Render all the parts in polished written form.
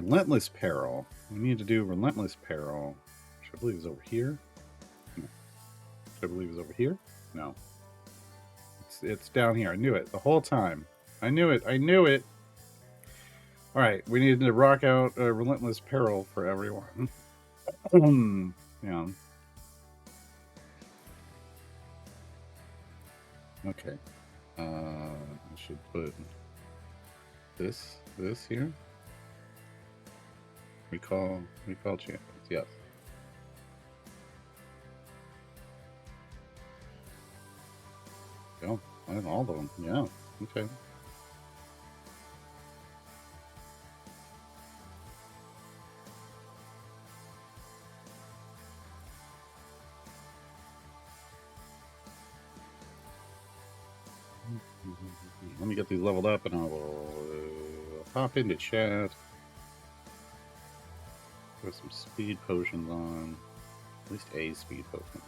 Relentless Peril. We need to do Relentless Peril, which I believe is over here. No. Which I believe is over here. No. It's down here. I knew it the whole time. I knew it. I knew it. All right, we needed to rock out a Relentless Peril for everyone. Yeah. Okay. I should put this here. Recall champions. Yes. Yeah, I have all of them. Yeah. Okay. Let me get these leveled up and I will hop into chat. Put some speed potions on. At least a speed potion.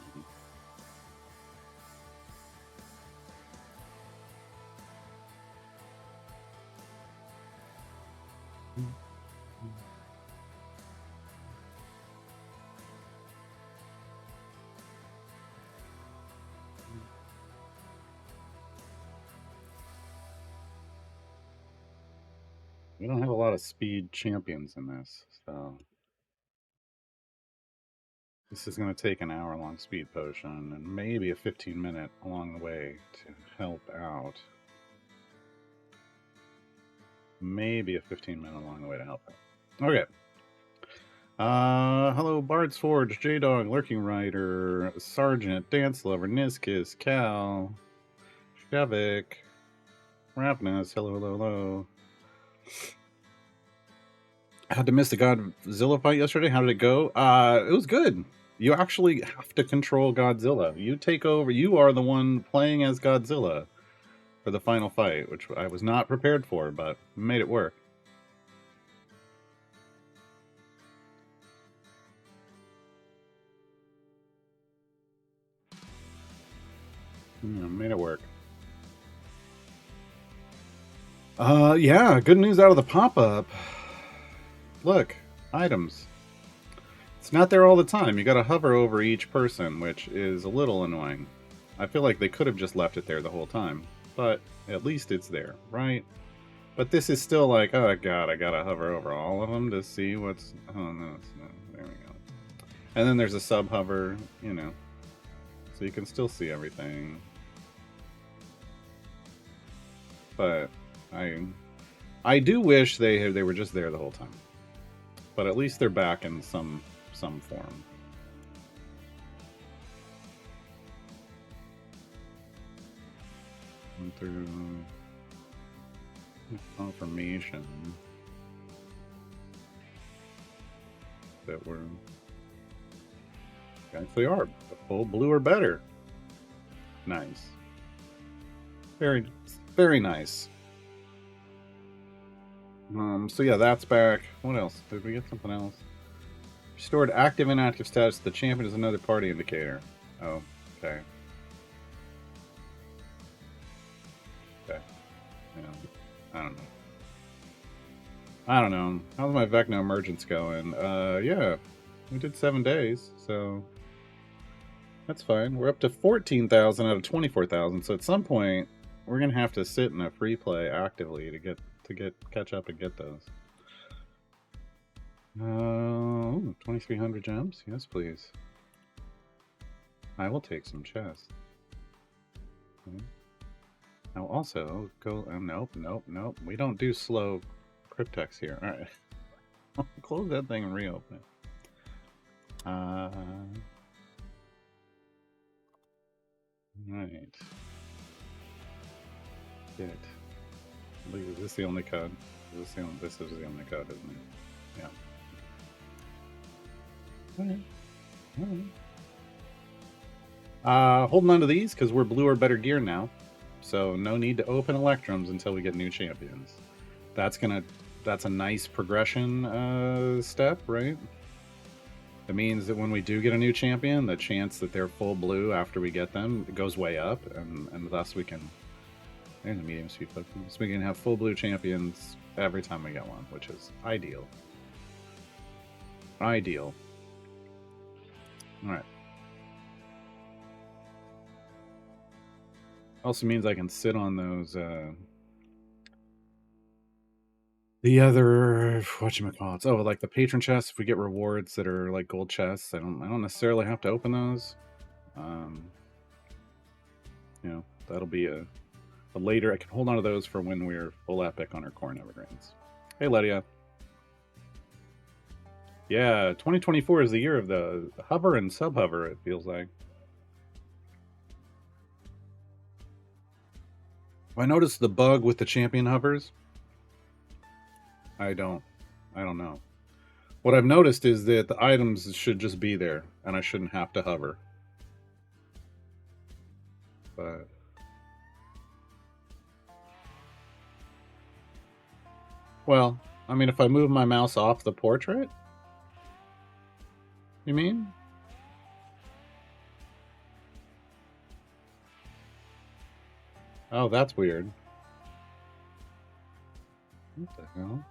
We don't have a lot of speed champions in this, so this is going to take an hour-long speed potion and maybe a 15-minute along the way to help out. Maybe a 15-minute along the way to help out. Okay. Hello, Bard's Forge, J-Dog, Lurking Rider, Sergeant, Dance Lover, Niskis, Cal, Shavik, Ravnus, hello. I had to miss the Godzilla fight yesterday. How did it go? It was good. You actually have to control Godzilla. You take over. You are the one playing as Godzilla for the final fight, which I was not prepared for, but made it work. Yeah, made it work. Yeah, good news out of the pop-up. Look, items. It's not there all the time. You gotta hover over each person, which is a little annoying. I feel like they could have just left it there the whole time, but at least it's there, right? But this is still like, oh god, I gotta hover over all of them to see what's... Oh no, there we go. And then there's a sub-hover, you know, so you can still see everything. But I do wish they were just there the whole time. But at least they're back in some form. Through confirmation that we're actually are full blue or better. Nice. Very nice. So yeah, that's back. What else? Did we get something else? Restored active and inactive status. The champion is another party indicator. Oh, okay. Okay. Yeah. I don't know. How's my Vecna emergence going? Yeah. We did 7 days, so that's fine. We're up to 14,000 out of 24,000, so at some point we're gonna have to sit in a free play actively to catch up and get those. 2,300 gems? Yes, please. I will take some chests. Okay. Now also, go... nope. We don't do slow cryptex here. Alright. Close that thing and reopen it. Right. Get it. Is this the only code? This is the only code, isn't it? Yeah. Alright. Holding on to these because we're blue or better gear now. So no need to open Electrums until we get new champions. That's a nice progression step, right? It means that when we do get a new champion, the chance that they're full blue after we get them goes way up, and thus we can... There's a medium speed Pokemon. So we can have full blue champions every time we get one, which is ideal. ideal. All right. Also means I can sit on those. The other whatchamacallits. Oh, like the patron chests. If we get rewards that are like gold chests, I don't necessarily have to open those. You know, that'll be a later. I can hold on to those for when we're full epic on our Corn Evergreens. Hey, Ledia. Yeah, 2024 is the year of the hover and sub hover. It feels like. I noticed the bug with the champion hovers. I don't know. What I've noticed is that the items should just be there, and I shouldn't have to hover. But well, I mean, if I move my mouse off the portrait, you mean? Oh, that's weird. What the hell?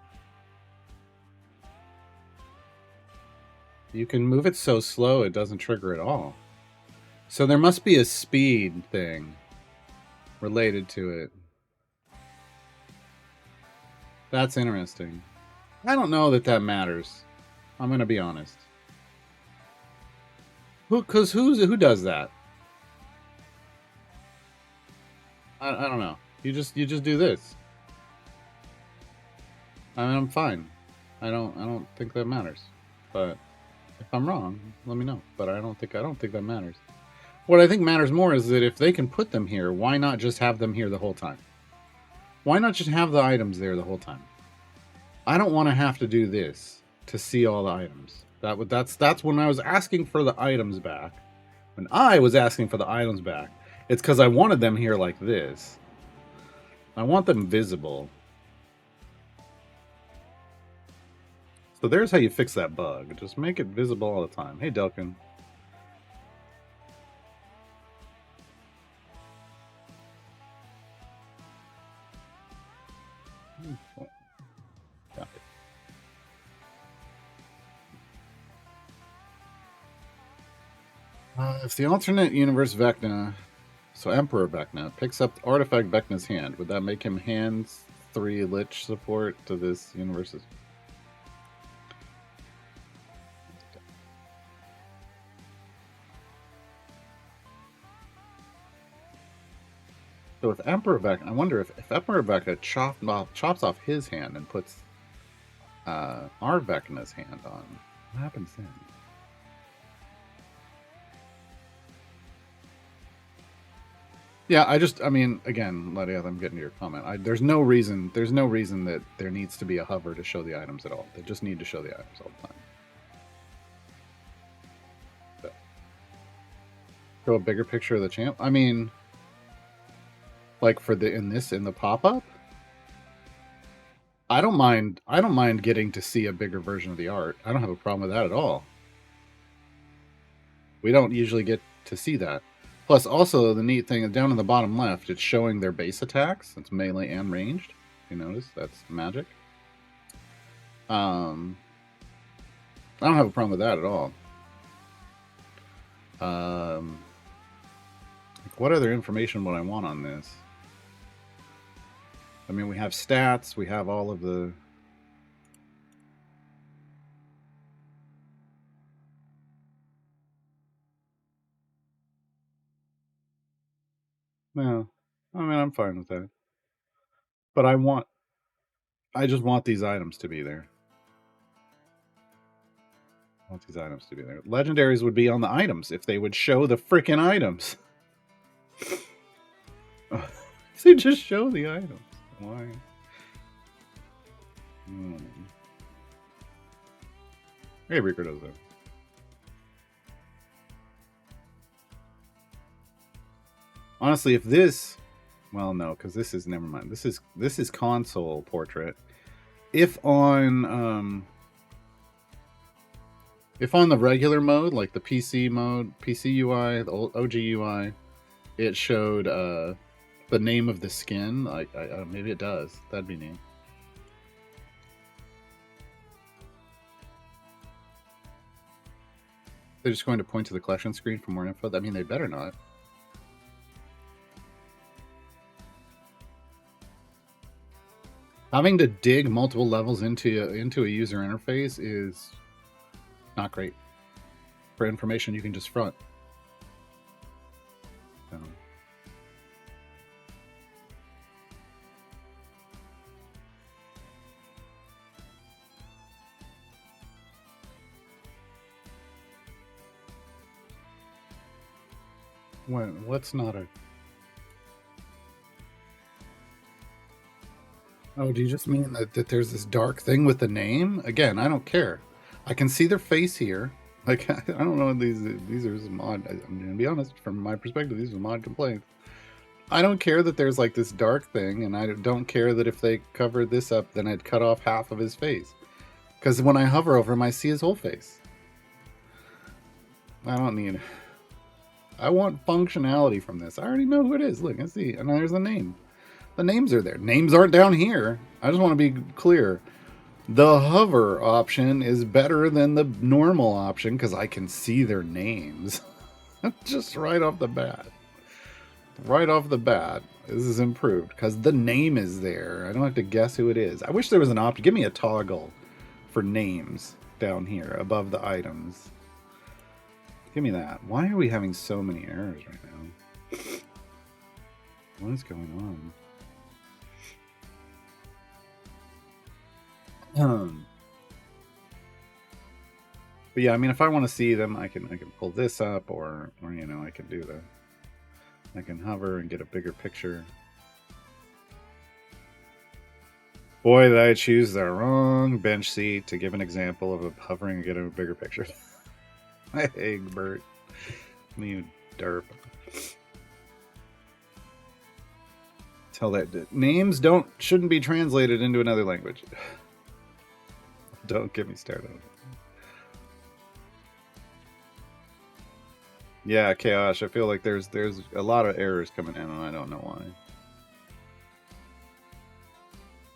You can move it so slow it doesn't trigger at all. So there must be a speed thing related to it. That's interesting. I don't know that matters. I'm going to be honest. Who does that? I don't know. You just do this. I mean, I'm fine. I don't think that matters. But if I'm wrong, let me know. But I don't think that matters. What I think matters more is that if they can put them here, why not just have them here the whole time? Why not just have the items there the whole time? I don't want to have to do this to see all the items. That's when I was asking for the items back. When I was asking for the items back, it's because I wanted them here like this. I want them visible. So there's how you fix that bug. Just make it visible all the time. Hey, Delkin. Got it. If the alternate universe Vecna, so Emperor Vecna, picks up artifact Vecna's hand, would that make him hands 3 Lich support to this universe's? So with Emperor Vecna, I wonder if Emperor Vecna chops off his hand and puts our Vecna's hand on, what happens then? Yeah, I mean, again, Lydia, I'm getting to your comment. There's no reason that there needs to be a hover to show the items at all. They just need to show the items all the time. So, show a bigger picture of the champ. I mean, like in the pop-up, I don't mind getting to see a bigger version of the art. I don't have a problem with that at all. We don't usually get to see that. Plus, also, the neat thing is down in the bottom left, it's showing their base attacks. It's melee and ranged. You notice? That's magic. I don't have a problem with that at all. What other information would I want on this? I mean, we have stats. We have all of the... No, I mean, I'm fine with that. But I just want these items to be there. I want these items to be there. Legendaries would be on the items if they would show the freaking items. They just show the items. Why? Hey, Reaker does that. Honestly, if this... Well, no, because this is... Never mind. This is console portrait. If on the regular mode, like the PC mode, PC UI, the old OG UI, it showed the name of the skin, like maybe it does. That'd be neat. They're just going to point to the collection screen for more info. I mean, they better not. Having to dig multiple levels into a user interface is not great for information you can just front. So. What's not a... Oh, do you just mean that there's this dark thing with the name? Again, I don't care. I can see their face here. Like, I don't know. These are some odd... I'm going to be honest. From my perspective, these are some odd complaints. I don't care that there's like this dark thing, and I don't care that if they covered this up, then I'd cut off half of his face. Because when I hover over him, I see his whole face. I don't need... I want functionality from this. I already know who it is. Look, I see. And there's the name. The names are there. Names aren't down here. I just want to be clear. The hover option is better than the normal option because I can see their names. Just right off the bat. Right off the bat, this is improved because the name is there. I don't have to guess who it is. I wish there was an option. Give me a toggle for names down here above the items. Give me that. Why are we having so many errors right now? What is going on? But yeah, I mean, if I want to see them, I can pull this up, or you know, I can do the... I can hover and get a bigger picture. Boy, did I choose the wrong bench seat to give an example of hovering and getting a bigger picture. Hey, Bert. You derp. Tell that names shouldn't be translated into another language. Don't get me started on it. Yeah, Chaos. I feel like there's a lot of errors coming in, and I don't know why.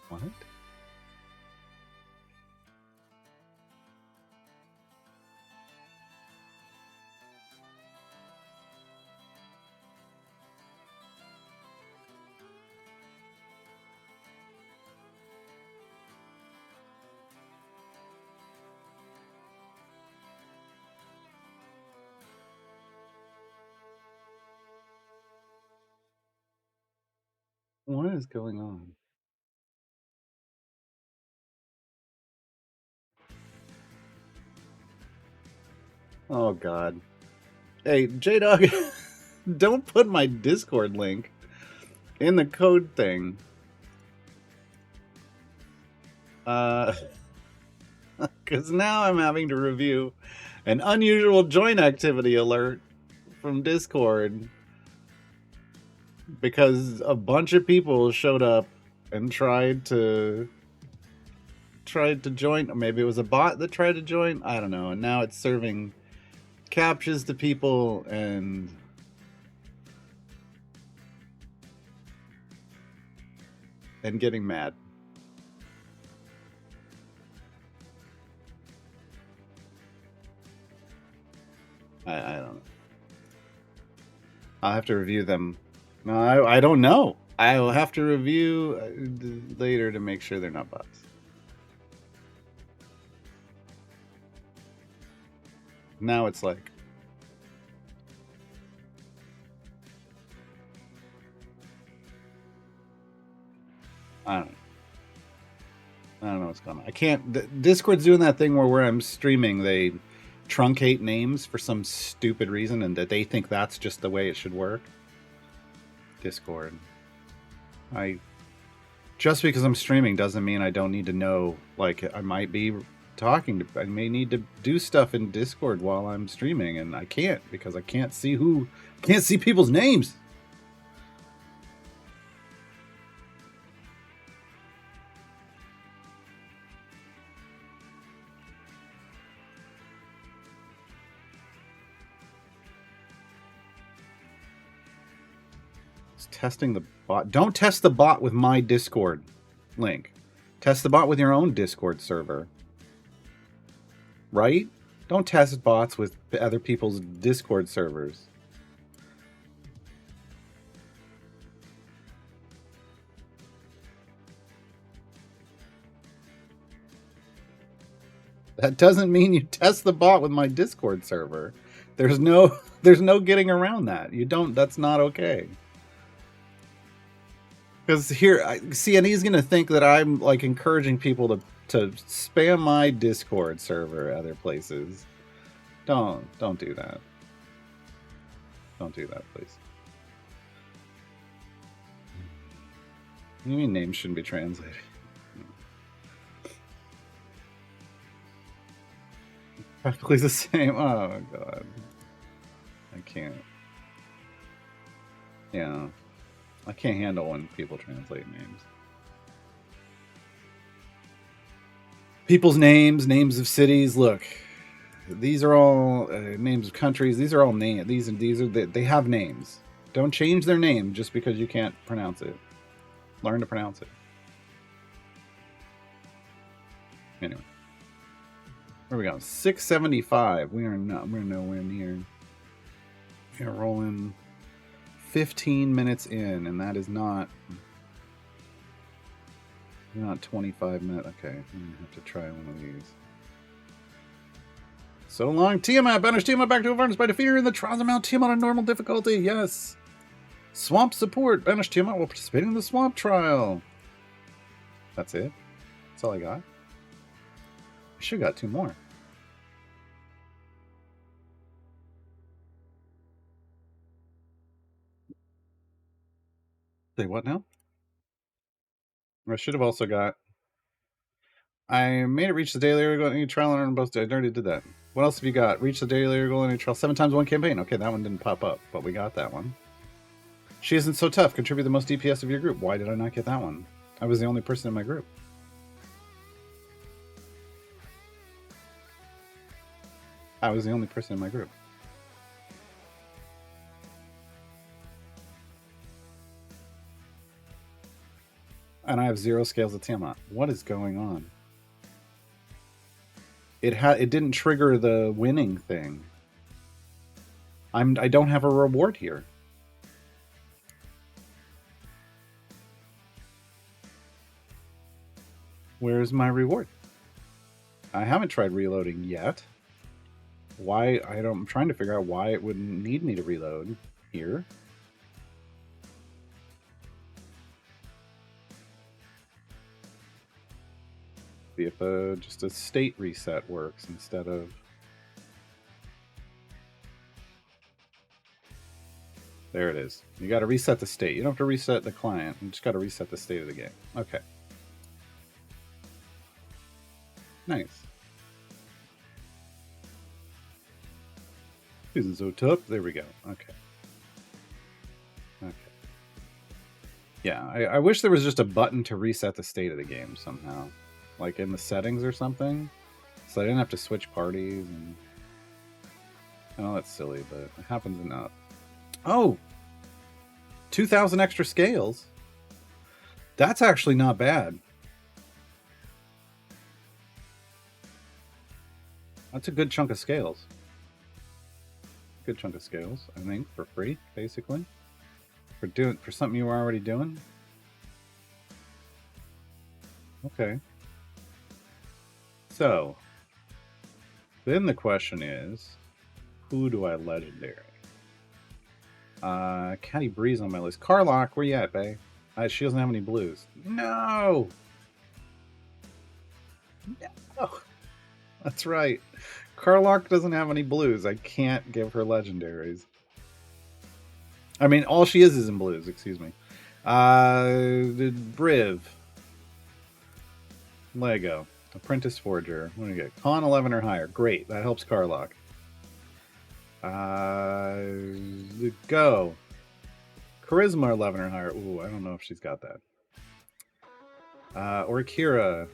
What? What is going on? Oh, God. Hey, J-Dog, don't put my Discord link in the code thing. Because now I'm having to review an unusual join activity alert from Discord because a bunch of people showed up and tried to join. Maybe it was a bot that tried to join. I don't know. And now it's serving captchas to people and getting mad. I don't know. I'll have to review them. No, I don't know. I'll have to review later to make sure they're not bots. Now it's like... I don't know what's going on. I can't... Discord's doing that thing where I'm streaming, they truncate names for some stupid reason, and that they think that's just the way it should work. Discord. Just because I'm streaming doesn't mean I don't need to know. Like, I might be talking to... I may need to do stuff in Discord while I'm streaming, and I can't because I can't see people's names. Testing the bot. Don't test the bot with my Discord link. Test the bot with your own Discord server. Right? Don't test bots with other people's Discord servers. That doesn't mean you test the bot with my Discord server. There's no getting around that. You don't. That's not okay. Because here, see, and he's gonna think that I'm like encouraging people to spam my Discord server other places. Don't do that. Don't do that, please. What do you mean names shouldn't be translated? Practically the same. Oh god, I can't. Yeah, I can't handle when people translate names. People's names, names of cities. Look, these are all names of countries. These are all names. These are they have names. Don't change their name just because you can't pronounce it. Learn to pronounce it. Anyway, where we go? 675. We're nowhere near. We're rolling 15 minutes in, and that is not 25 minutes. Okay, I'm gonna have to try one of these. So long, Tiamat. Banish Tiamat back to Avernus by defeating her in the trials of Mount Tiamat on normal difficulty. Yes. Swamp support. Banish Tiamat while participating in the swamp trial. That's it. That's all I got. I should have got 2 more. Say what now? I should have also got. I made it reach the daily area goal in any trial and earn both. I already did that. What else have you got? Reach the daily area goal in any trial 7 times 1 campaign. Okay, that one didn't pop up, but we got that one. She isn't so tough. Contribute the most DPS of your group. Why did I not get that one? I was the only person in my group. I was the only person in my group. And I have 0 scales of Tiamat. What is going on? It didn't trigger the winning thing. I don't have a reward here. Where's my reward? I haven't tried reloading yet. Why? I'm trying to figure out why it wouldn't need me to reload here. See if just a state reset works instead of. There it is. You got to reset the state. You don't have to reset the client. You just got to reset the state of the game. Okay. Nice. Isn't so tough. There we go. Okay. Okay. Yeah, I wish there was just a button to reset the state of the game somehow. Like in the settings or something. So I didn't have to switch parties. And... I know that's silly, but it happens enough. Oh! 2,000 extra scales? That's actually not bad. That's a good chunk of scales. Good chunk of scales, I think, for free, basically. For something you were already doing. Okay. So, then the question is, who do I legendary? Catty Breeze on my list. Carlock, where you at, bae? She doesn't have any blues. No! No! That's right. Carlock doesn't have any blues. I can't give her legendaries. I mean, all she is in blues, excuse me. Briv. Lego. Apprentice Forger. What do you get? Con 11 or higher. Great. That helps Carlock. Go. Charisma 11 or higher. Ooh, I don't know if she's got that. Or Kira.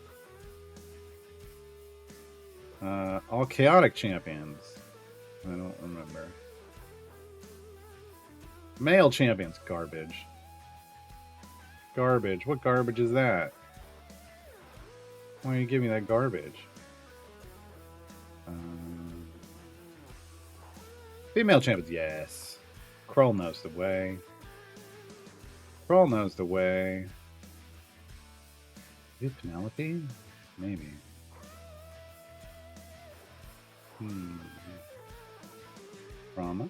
All chaotic champions. I don't remember. Male champions. Garbage. Garbage. What garbage is that? Why are you giving me that garbage? Female champions, yes. Kroll knows the way. Kroll knows the way. Is Penelope? Maybe. Rama?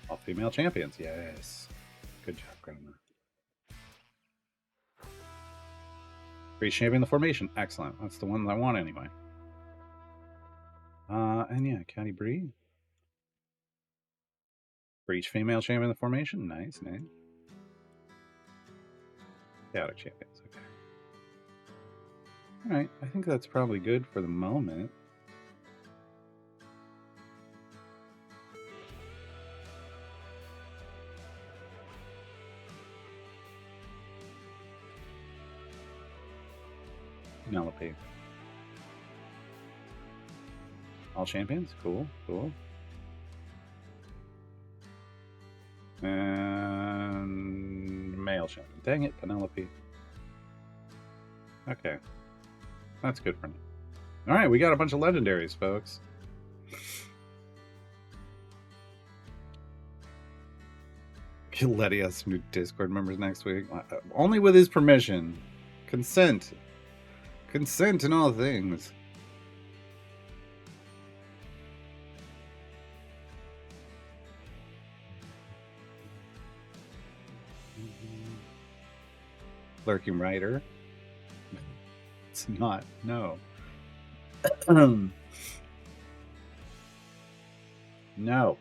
All female champions, yes. Good job, Grandma. Great champion the formation. Excellent. That's the one that I want anyway. And yeah, Caddy Bree. For each female champion the formation. Nice, nice. Chaotic champions, okay. Alright, I think that's probably good for the moment. Penelope. All champions? Cool, cool. And male champion. Dang it, Penelope. Okay. That's good for now. Alright, we got a bunch of legendaries, folks. Letty has some new Discord members next week. Only with his permission. Consent. Consent in all things. Lurking Rider. It's not. No. No.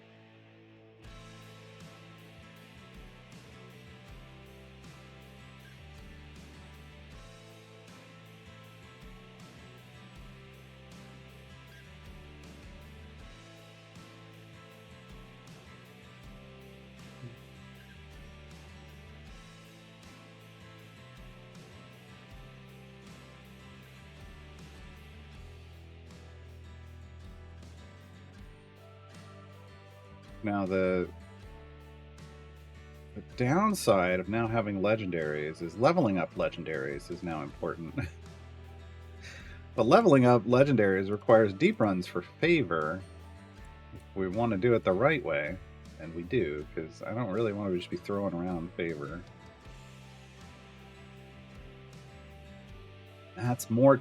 Now the downside of now having legendaries is leveling up legendaries is now important. But leveling up legendaries requires deep runs for favor if we want to do it the right way, and we do, because I don't really want to just be throwing around favor. That's more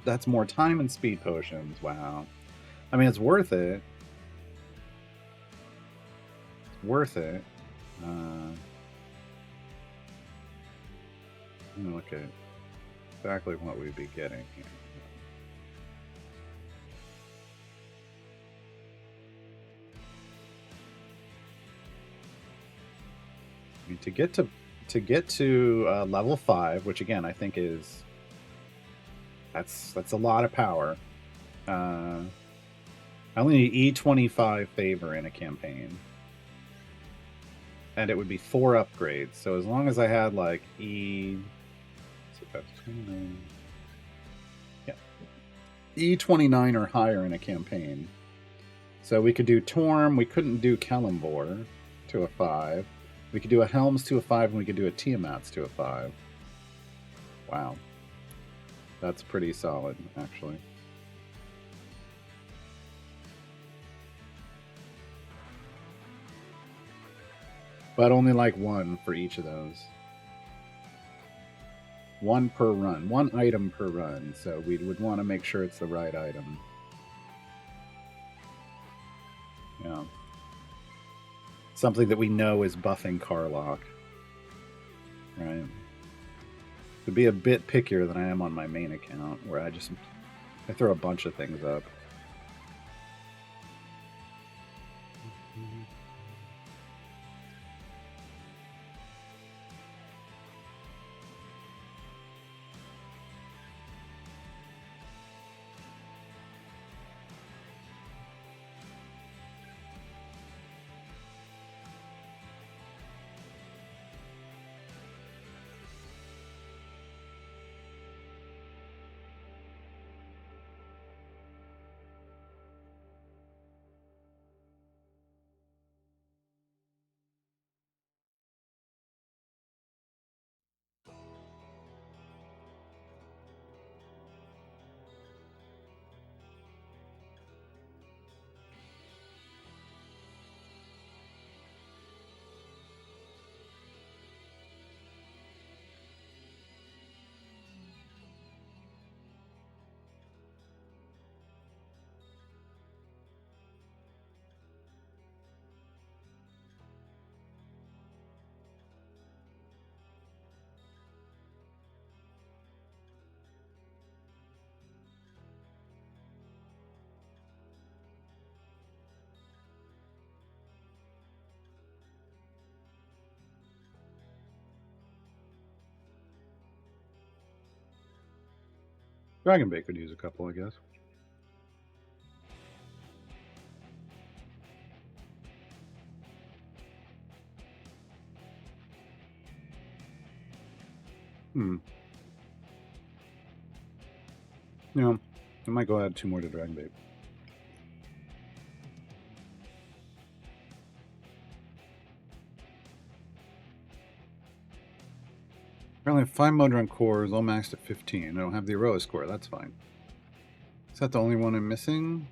time and speed potions. Wow. I mean, it's worth it. Worth it. I'm gonna look at exactly what we'd be getting here. I mean, to get to level 5, which again I think is that's a lot of power. I only need E25 favor in a campaign. And it would be 4 upgrades. So as long as I had like E29. Yeah. E29 or higher in a campaign. So we could do Torm, we couldn't do Kellenbor to a 5. We could do a Helms to a 5, and we could do a Tiamat's to a 5. Wow. That's pretty solid, actually. But only like 1 for each of those. 1 per run. 1 item per run. So we would want to make sure it's the right item. Yeah. Something that we know is buffing Karlach. Right. To be a bit pickier than I am on my main account, where I throw a bunch of things up. Dragon Bait could use a couple, I guess. Yeah, I might go add 2 more to Dragon Bait. Apparently, I have 5 Modron cores, all maxed at 15. I don't have the Aroa score. That's fine. Is that the only one I'm missing?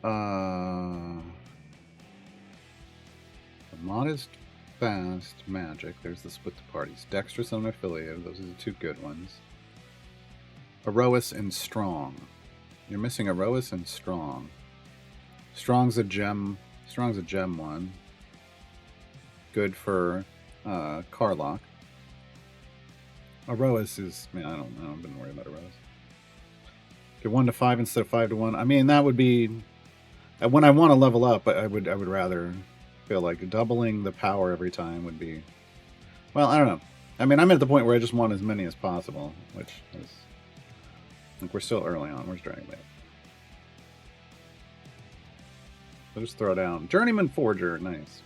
The Modest, Fast, Magic. There's the Split the Parties. Dexterous and Unaffiliated. Those are the 2 good ones. Aroas and Strong. You're missing Aroas and Strong. Strong's a gem. Strong's a gem one. Good for Carlock. Aroas is, I don't know. I've been worried about Aroas. Get 1 to 5 instead of 5 to 1. I mean, that would be when I want to level up. I would rather feel like doubling the power every time would be. Well, I don't know. I mean, I'm at the point where I just want as many as possible, which is like we're still early on. Where's Dragon Bait? So just throw down Journeyman Forger. Nice.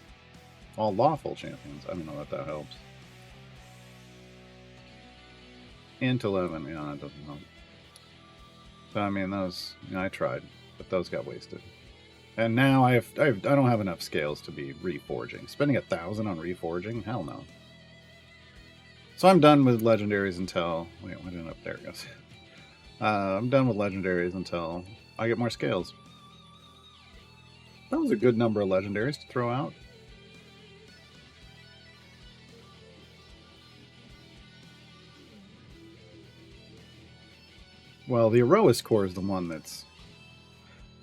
All lawful champions. I don't know if that helps. Int 11. Yeah, that doesn't help. So, I mean, those, I tried, but those got wasted. And now I don't have enough scales to be reforging. Spending 1,000 on reforging? Hell no. So I'm done with legendaries until... Wait, what ended up? There it goes. I'm done with legendaries until I get more scales. That was a good number of legendaries to throw out. Well, the Aroas core is the one that's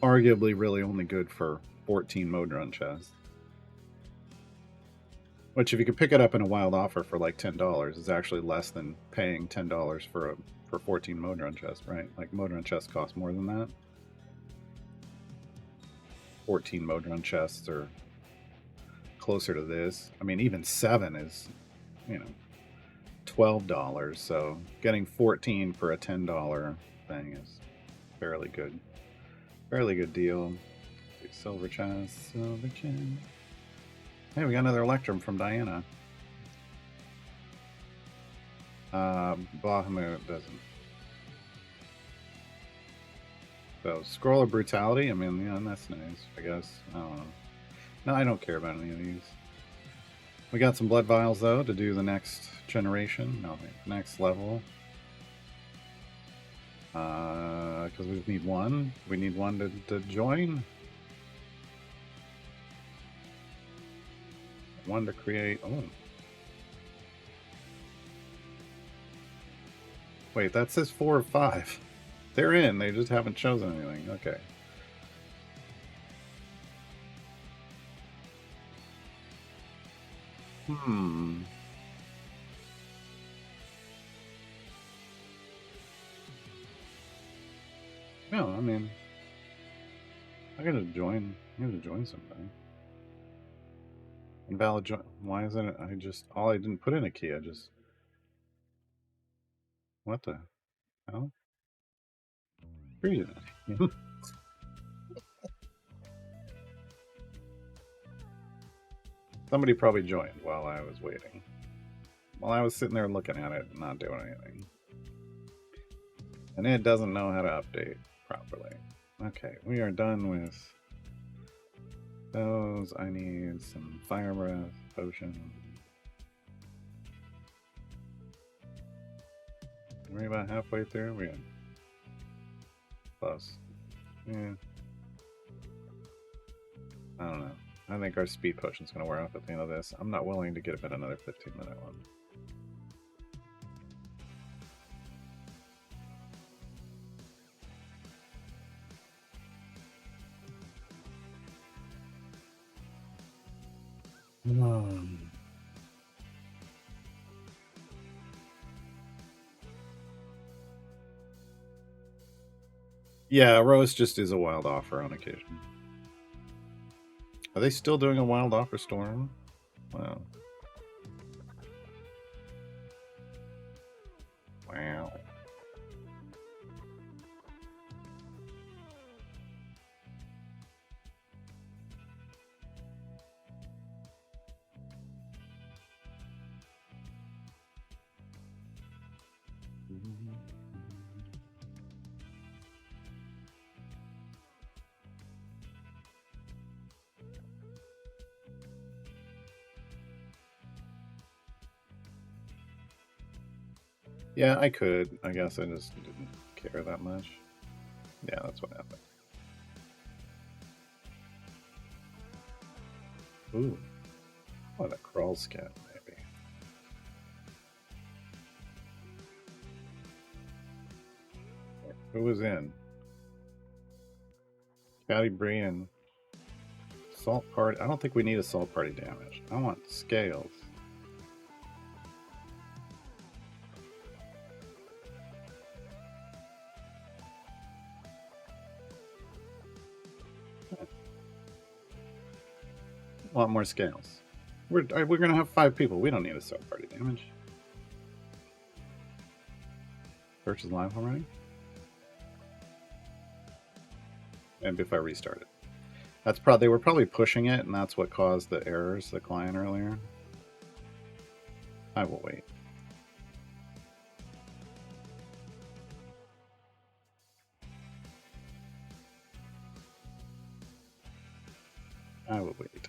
arguably really only good for 14 Modron chests. Which, if you could pick it up in a wild offer for like $10, is actually less than paying $10 for 14 Modron chests, right? Like, Modron chests cost more than that. 14 Modron chests are closer to this. I mean, even 7 is, $12. So getting 14 for a $10 thing is fairly good. Fairly good deal. Big silver chest, silver chest. Hey, we got another Electrum from Diana. Bahamut doesn't. So, Scroll of Brutality, I mean, yeah, that's nice, I guess. I don't know. No, I don't care about any of these. We got some Blood Vials, though, to do the next generation. No, next level. Because we just need one. We need one to join. One to create. Oh. Wait, that says 4 or 5. They're in. They just haven't chosen anything. Okay. No, I mean, I gotta join. I gotta join something. Invalid join. Why isn't it? I didn't put in a key. I just. What the hell? Freezing it. Somebody probably joined while I was waiting. While I was sitting there looking at it and not doing anything. And it doesn't know how to update properly. Okay, we are done with those. I need some fire breath potion. We're about halfway through. We're close. Yeah. I don't know. I think our speed potion's going to wear off at the end of this. I'm not willing to give it another 15-minute one. Yeah, Rose just is a wild offer on occasion. Are they still doing a wild offer storm? Wow. Wow. Yeah, I could. I guess I just didn't care that much. Yeah, that's what happened. Ooh. What a crawl scat, maybe. Who was in? Scotty Brian. Salt party. I don't think we need a salt party damage. I want scales. I want more scales. We're gonna have 5 people. We don't need a salt party damage. Search is live already. And if I restart it, that's probably they were probably pushing it, and that's what caused the errors. The client earlier. I will wait. I will wait.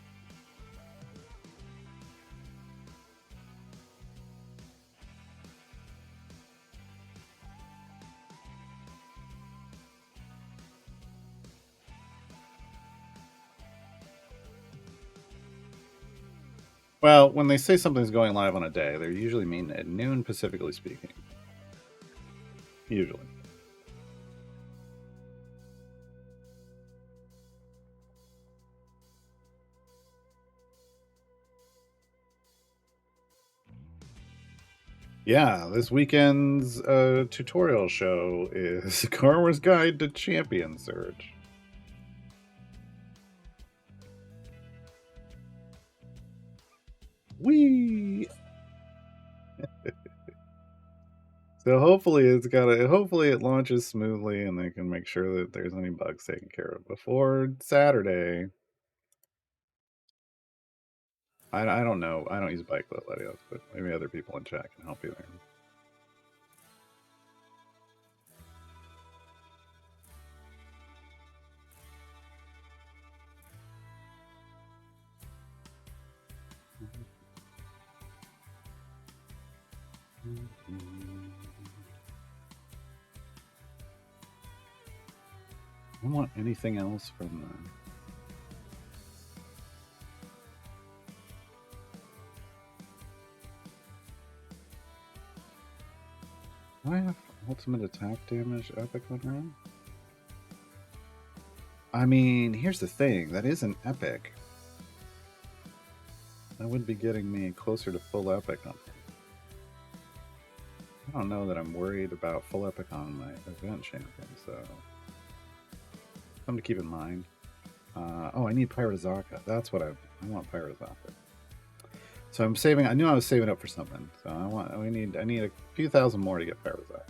Well, when they say something's going live on a day, they usually mean at noon, Pacifically speaking. Usually. Yeah, this weekend's tutorial show is Karma's Guide to Champion Search. Whee! So hopefully hopefully it launches smoothly and they can make sure that there's any bugs taken care of before Saturday. I don't know. I don't use bike Letios, but maybe other people in chat can help you there. I don't want anything else from the... Do I have ultimate attack damage epic one round? I mean, here's the thing. That is an epic. That would be getting me closer to full epic on him. I don't know that I'm worried about full epic on my event champion, so... Something to keep in mind. Oh, I need Pyrazaka. That's what I want Pyrazaka. So I'm saving. I knew I was saving up for something. So I need a few thousand more to get Pyrazaka.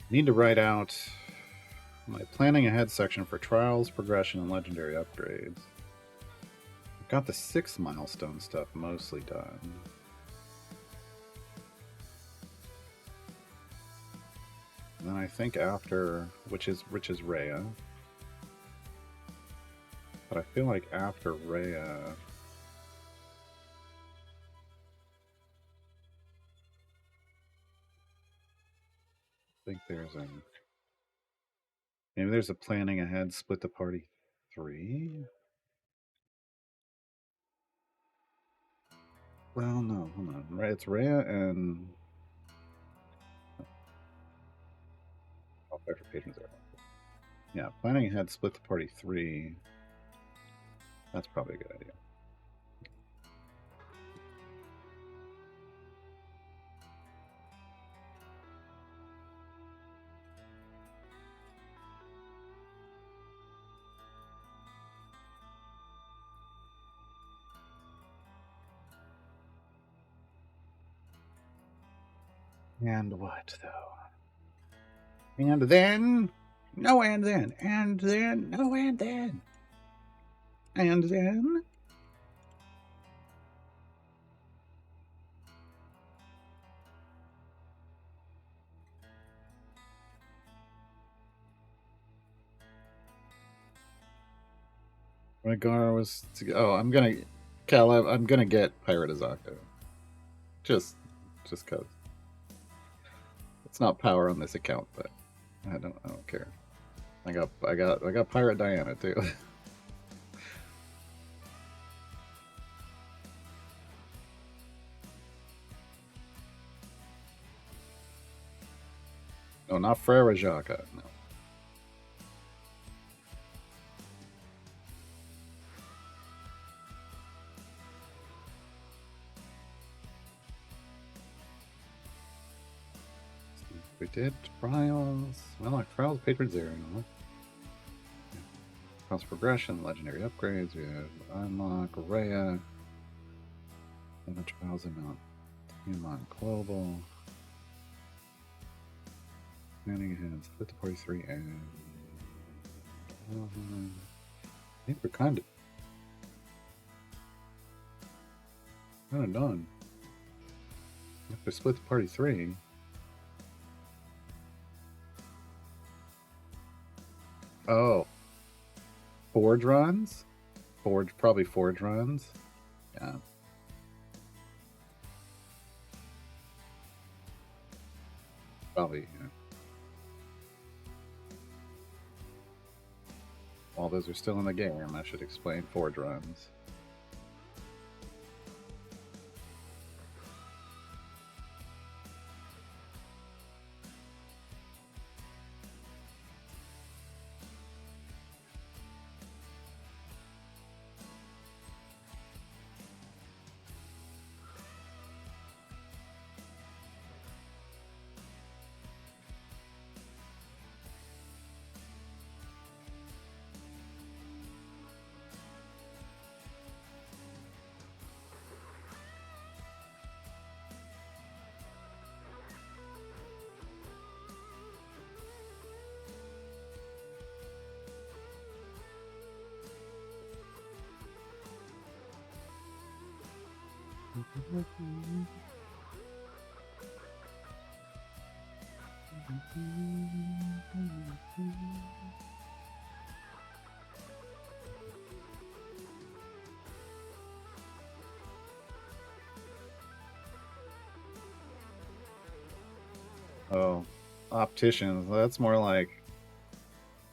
Need to write out my planning ahead section for trials, progression, and legendary upgrades. I've got the 6 milestone stuff mostly done. And then I think after, which is Rhea. But I feel like after Rhea... think there's a... Maybe there's a planning ahead, split the party 3? Well, no, hold on. Right, it's Rhea and... I'll play for patrons there. Yeah, planning ahead, split the party 3. That's probably a good idea. And what, though? And then... No, and then. And then... No, and then. And then... Rhaegar was... Oh, I'm gonna... Caleb, I'm gonna get Pirate Azaka. Just cause. It's not power on this account, but I don't care. I got Pirate Diana too. No, not Frere Jaka. No. We did trials. Well, trials, patron zero. Cross progression, legendary upgrades. We have unlock Rhea. And the trials amount. Human global. Planning ahead. Split the party 3 and. I think we're kind of done. If we split the party 3. Oh. Forge runs? Probably forge runs. Yeah. Probably, yeah. While those are still in the game, I should explain forge runs. Oh, opticians. That's more like,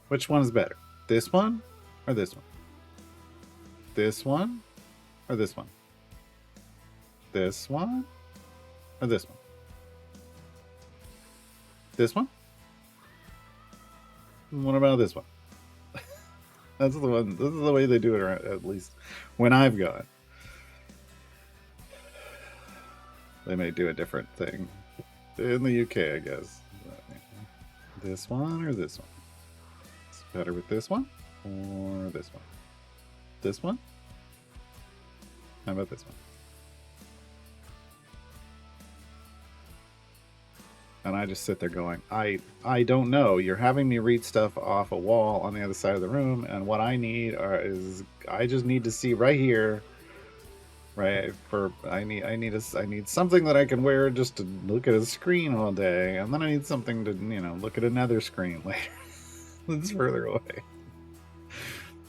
which one is better? This one or this one? This one or this one? This one or this one? This one? What about this one? That's the one. This is the way they do it, at least when I've gone. They may do a different thing in the UK, I guess. This one or this one? It's better with this one or this one? This one? How about this one? And I just sit there going, I don't know. You're having me read stuff off a wall on the other side of the room, and what I need is I just need to see right here, right? I need something that I can wear just to look at a screen all day, and then I need something to look at another screen later. That's further away.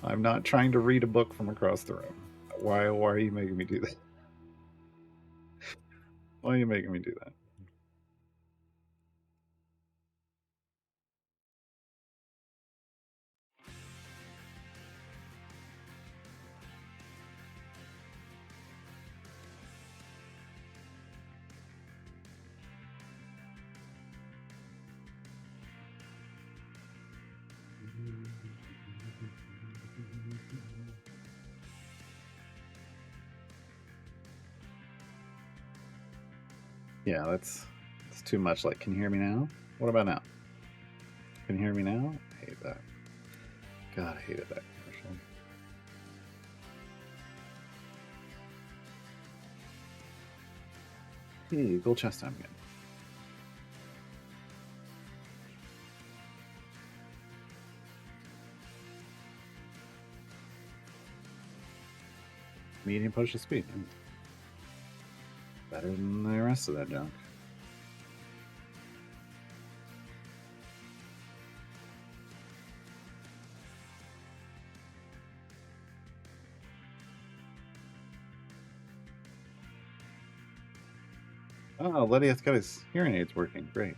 I'm not trying to read a book from across the room. Why are you making me do that? Why are you making me do that? Yeah, that's too much. Like, can you hear me now? What about now? Can you hear me now? I hate that. God, I hated that commercial. Hey, gold chest time again. Medium push to speed. Better than the rest of that junk. Oh, Letty's got his hearing aids working. Great.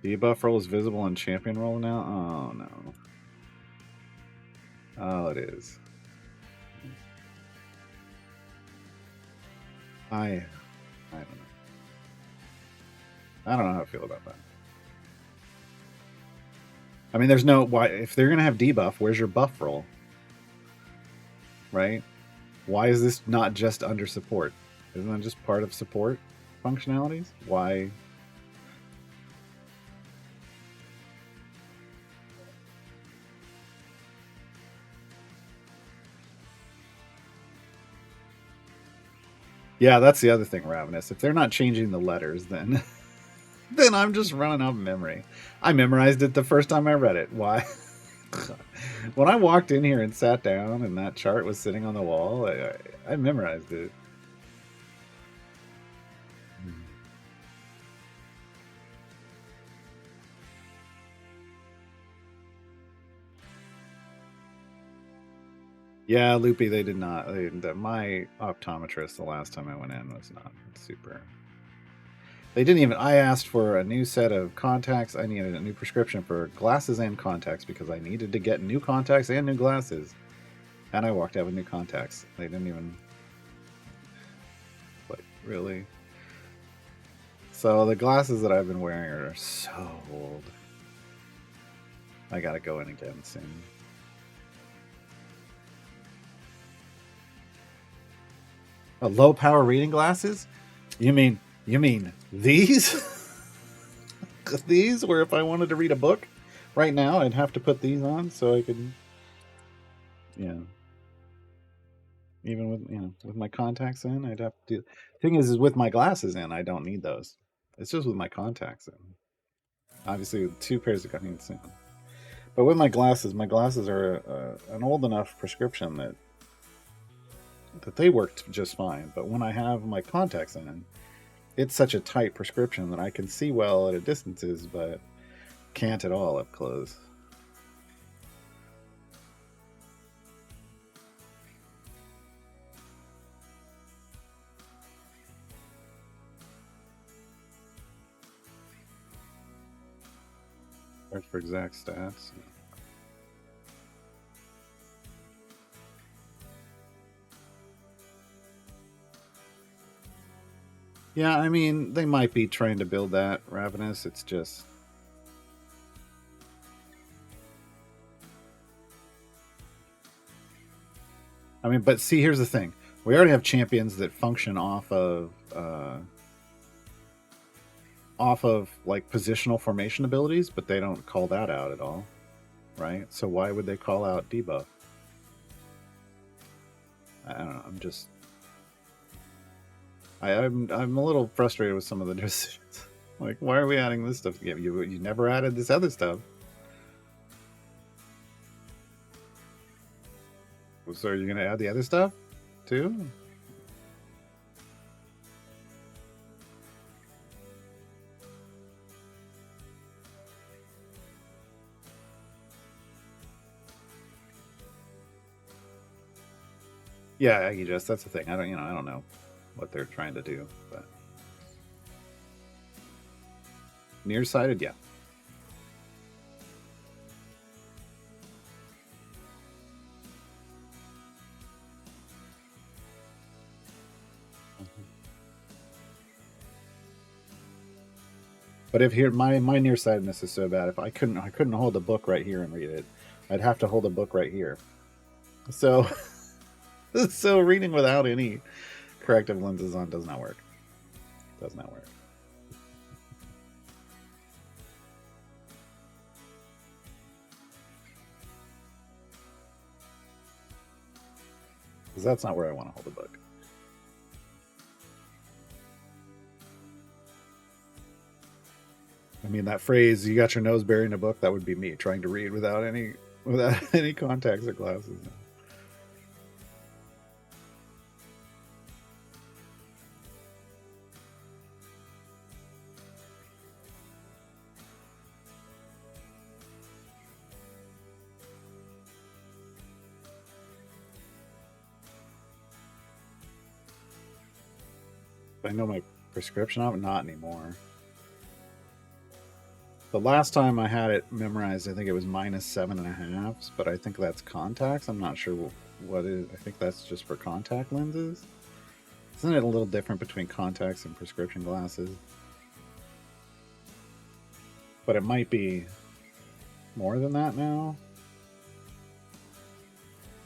Debuff roll is visible on champion roll now? Oh, no. Oh, it is. I don't know. I don't know how I feel about that. I mean, there's no... why if they're going to have debuff, where's your buff roll? Right? Why is this not just under support? Isn't that just part of support functionalities? Why... Yeah, that's the other thing, Ravenous. If they're not changing the letters, then then I'm just running out of memory. I memorized it the first time I read it. Why? When I walked in here and sat down and that chart was sitting on the wall, I memorized it. Yeah, Loopy, they did not. My optometrist the last time I went in was not super. They didn't even. I asked for a new set of contacts. I needed a new prescription for glasses and contacts because I needed to get new contacts and new glasses. And I walked out with new contacts. They didn't even. Like, really? So the glasses that I've been wearing are so old. I gotta go in again soon. Low power reading glasses? You mean these? These, where if I wanted to read a book right now, I'd have to put these on so I could, yeah. Even with my contacts in, I'd have to do. Thing is with my glasses in, I don't need those. It's just with my contacts in. Obviously, with two pairs of contacts in. But with my glasses are an old enough prescription that they worked just fine. But when I have my contacts in, it's such a tight prescription that I can see well at a distances, but can't at all up close. Search for exact stats. Yeah, I mean, they might be trying to build that, Ravenous. It's just... I mean, but see, here's the thing. We already have champions that function off of like positional formation abilities, but they don't call that out at all, right? So why would they call out debuff? I don't know. I'm just... I'm a little frustrated with some of the decisions. Like, why are we adding this stuff? You never added this other stuff. So are you going to add the other stuff too? Yeah, you just that's the thing. I don't know what they're trying to do, but nearsighted, yeah. But if here my nearsightedness is so bad, if I couldn't hold a book right here and read it, I'd have to hold a book right here. So, so reading without any corrective lenses on does not work. Does not work. Because that's not where I want to hold the book. I mean, that phrase, you got your nose buried in a book, that would be me trying to read without any contacts or glasses. I know my prescription of it, not anymore. The last time I had it memorized, I think it was -7.5, but I think that's contacts. I'm not sure what is. I think that's just for contact lenses. Isn't it a little different between contacts and prescription glasses? But it might be more than that now.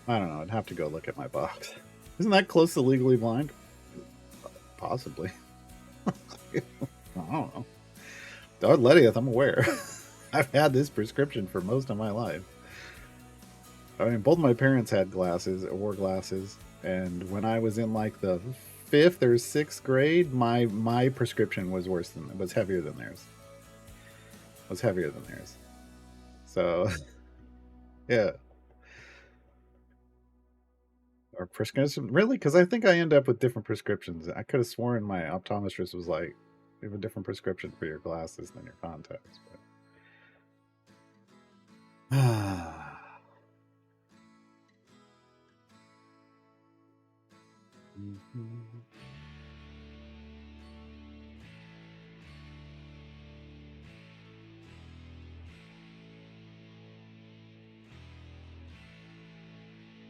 I don't know. I'd have to go look at my box. Isn't that close to Legally Blind? Possibly. I don't know. Dog Lettieth, I'm aware. I've had this prescription for most of my life. I mean, both my parents had glasses, or wore glasses, and when I was in like the 5th or 6th grade, my prescription was heavier than theirs. Was heavier than theirs. So, yeah. Or prescription, really? Because I think I end up with different prescriptions. I could have sworn my optometrist was like, "You have a different prescription for your glasses than your contacts." But...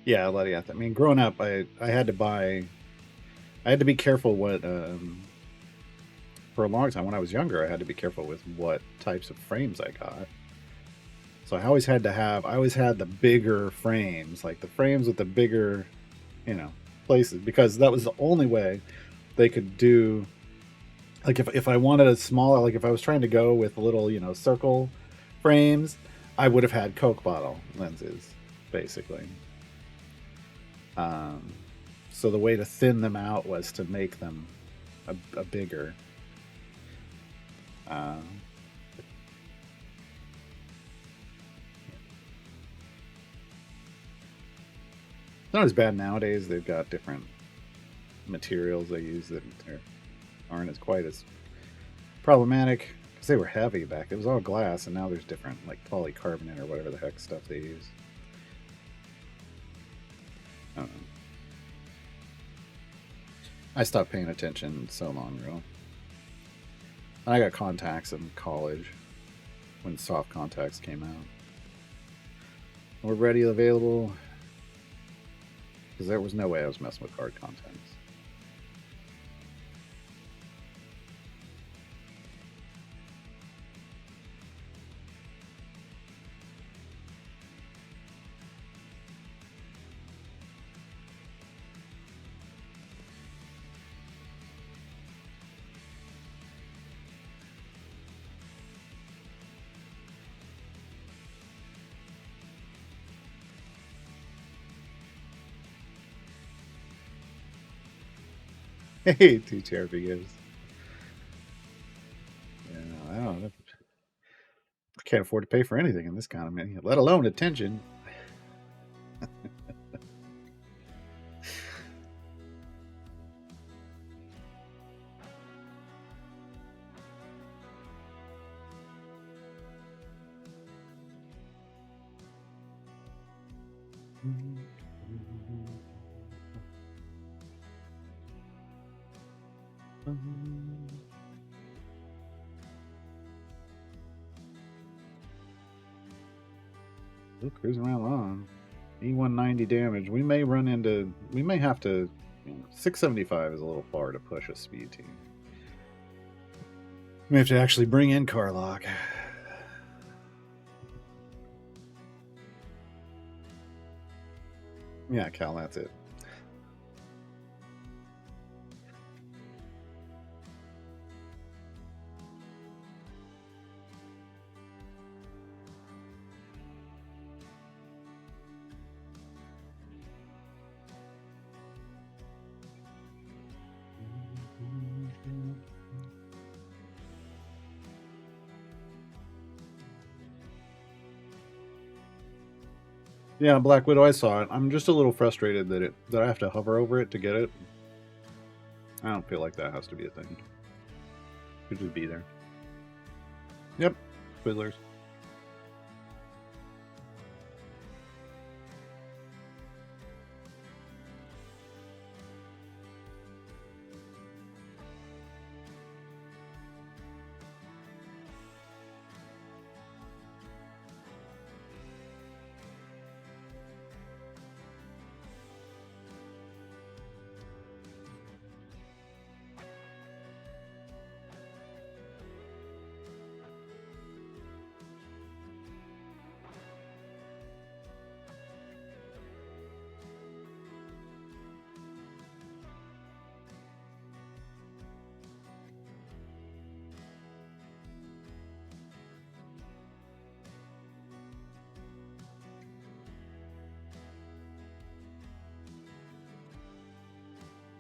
Yeah, Letty. I mean, growing up, I had to buy. I had to be careful what. For a long time, when I was younger, I had to be careful with what types of frames I got. So I always had to have. I always had the bigger frames, like the frames with the bigger, places, because that was the only way they could do. Like if I wanted a smaller, like if I was trying to go with little, circle frames, I would have had Coke bottle lenses, basically. So the way to thin them out was to make them a bigger. Not as bad nowadays. They've got different materials they use that aren't as quite as problematic, because they were heavy back. It was all glass, and now there's different, like polycarbonate or whatever the heck stuff they use. I don't know. I stopped paying attention so long ago. I got contacts in college when soft contacts came out. We're ready, available, because there was no way I was messing with hard contacts. Hey, TTRP gives. Yeah, I don't know. I can't afford to pay for anything in this economy, let alone attention. We're cruising around long. E190 damage. We may have to. 675 is a little far to push a speed team. We have to actually bring in Carlock. Yeah, Cal, that's it. Yeah, Black Widow, I saw it. I'm just a little frustrated that I have to hover over it to get it. I don't feel like that has to be a thing. Could just be there. Yep, Twizzlers.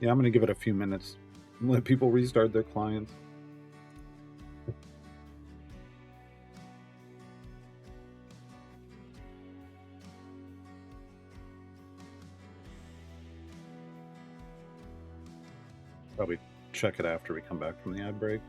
Yeah, I'm gonna give it a few minutes. Let people restart their clients. Probably check it after we come back from the ad break.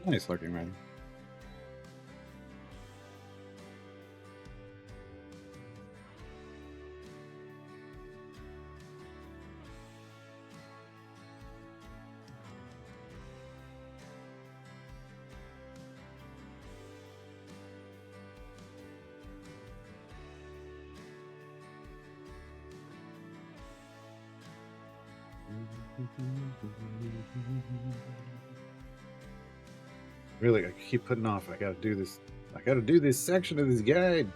Nice looking, man. Really, I keep putting off. I gotta do this. I gotta do this section of this guide.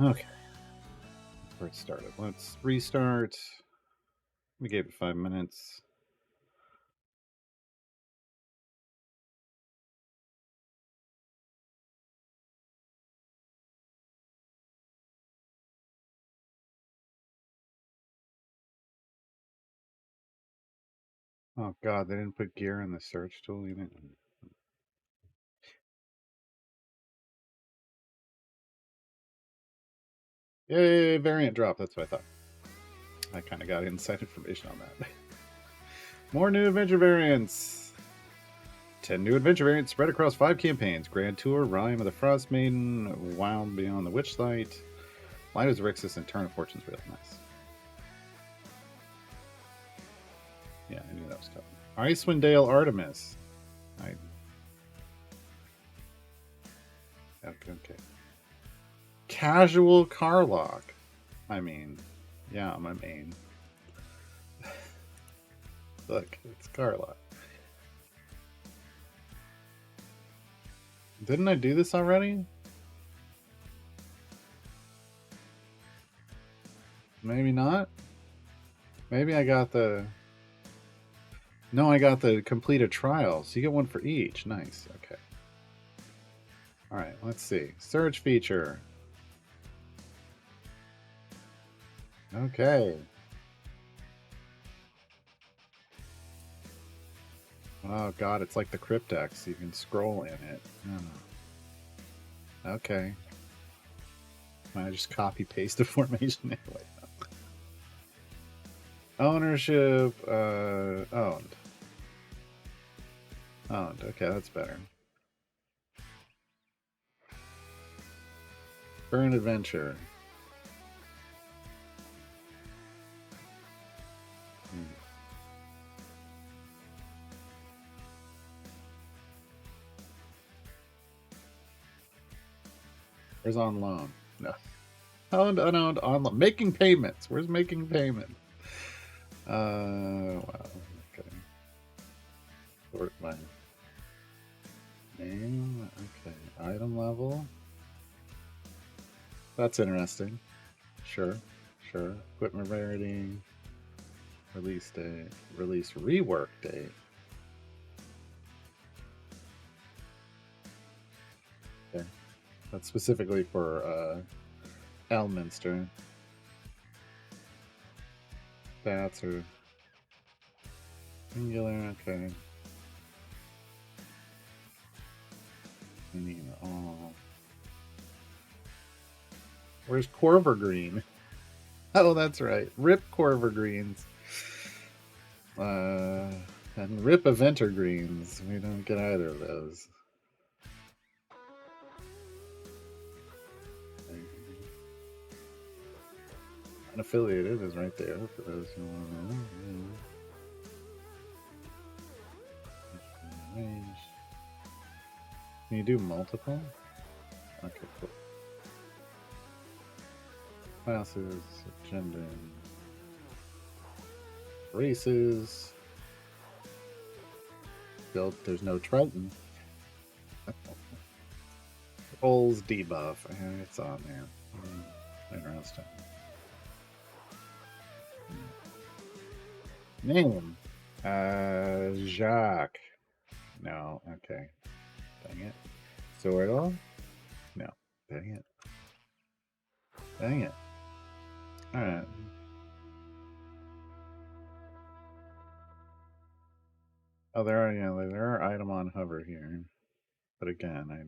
Okay. That's where it started. Let's restart. We gave it 5 minutes. Oh god, they didn't put gear in the search tool. You didn't. Yay, variant drop. That's what I thought. I kind of got inside information on that. More new adventure variants. 10 new adventure variants spread across 5 campaigns. Grand Tour, Rime of the Frost Maiden, Wild Beyond the Witchlight, Light as Rixus, and Turn of Fortune's really nice. Yeah, I knew that was coming. Icewind Dale Artemis. Okay. Casual Carlock. I mean, yeah, my main. Look, it's Carlock. Didn't I do this already? Maybe not. Maybe I got the... No, I got the complete a trial. So you get one for each. Nice. Okay. All right, let's see. Search feature. Okay. Oh god, it's like the Cryptex. You can scroll in it. Oh. Okay. I just copy paste the formation anyway. Ownership owned. Owned. Okay, that's better. Burn adventure. Where's on loan? No. Owned, unowned, on loan. Making payments. Where's making payments? Wow. Okay. Sort my name. Okay. Item level. That's interesting. Sure. Equipment rarity. Release date. Release rework date. Okay. That's specifically for Elminster. Stats are singular. Okay. We need all. Where's Corver Green? Oh, that's right. Rip Corver Greens. And Rip Eventer Greens. We don't get either of those. Unaffiliated is right there for those who want to know. Range. Can you do multiple? Okay, cool. Classes, gender, races. Built. There's no Triton. Rolls debuff. It's on there. Interesting. Name. Jacques. No. Okay. Dang it. Swordle? No. Dang it. Dang it. Alright. Oh, there are item on hover here. But again, I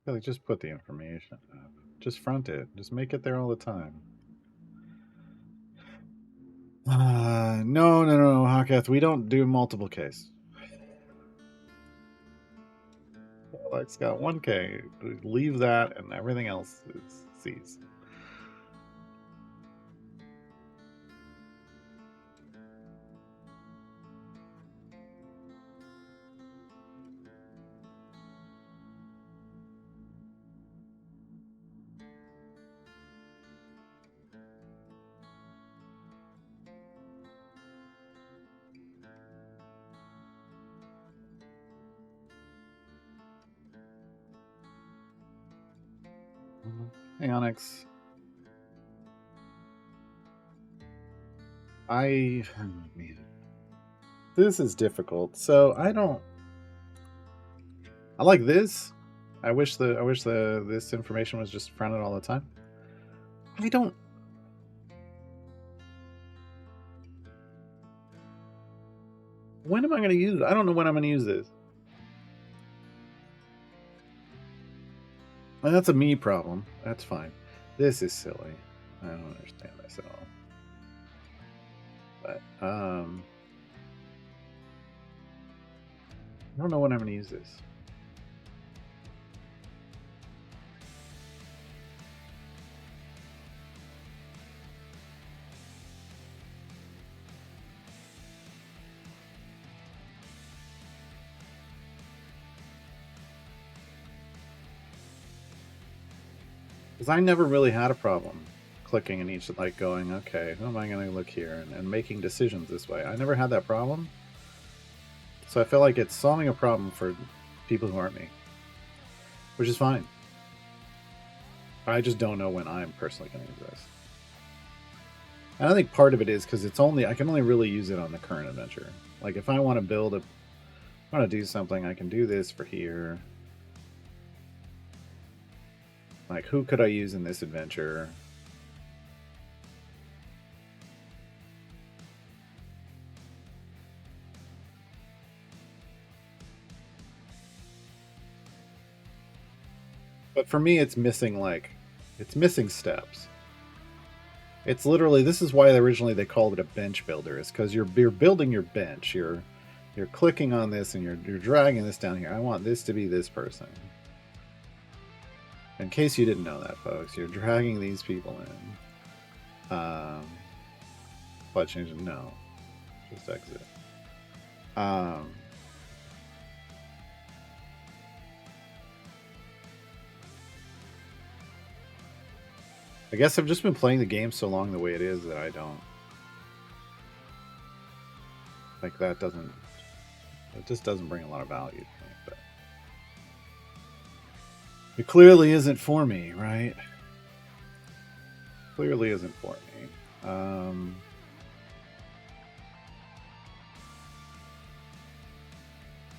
really just put the information up. Just front it. Just make it there all the time. No, Hawketh. We don't do multiple case. It's got 1K. Leave that, and everything else is C's. Hey, Onyx. Oh, man. This is difficult. So I like this. I wish this information was just fronted all the time. I don't. When am I going to use it? I don't know when I'm going to use this. And that's a me problem. That's fine. This is silly. I don't understand this at all. But I don't know when I'm going to use this. Because I never really had a problem clicking in each, like going, okay, who am I going to look here, and making decisions this way. I never had that problem. So I feel like it's solving a problem for people who aren't me, which is fine. I just don't know when I'm personally going to use this. And I think part of it is because I can only really use it on the current adventure. Like if I want to I want to do something, I can do this for here. Like, who could I use in this adventure? But for me, it's missing steps. It's literally, this is why originally they called it a bench builder, is because you're building your bench. You're clicking on this and you're dragging this down here. I want this to be this person. In case you didn't know that, folks, you're dragging these people in. But change it? No. Just exit. I guess I've just been playing the game so long the way it is that I don't... Like, it just doesn't bring a lot of value to me. But it clearly isn't for me, right? Clearly isn't for me.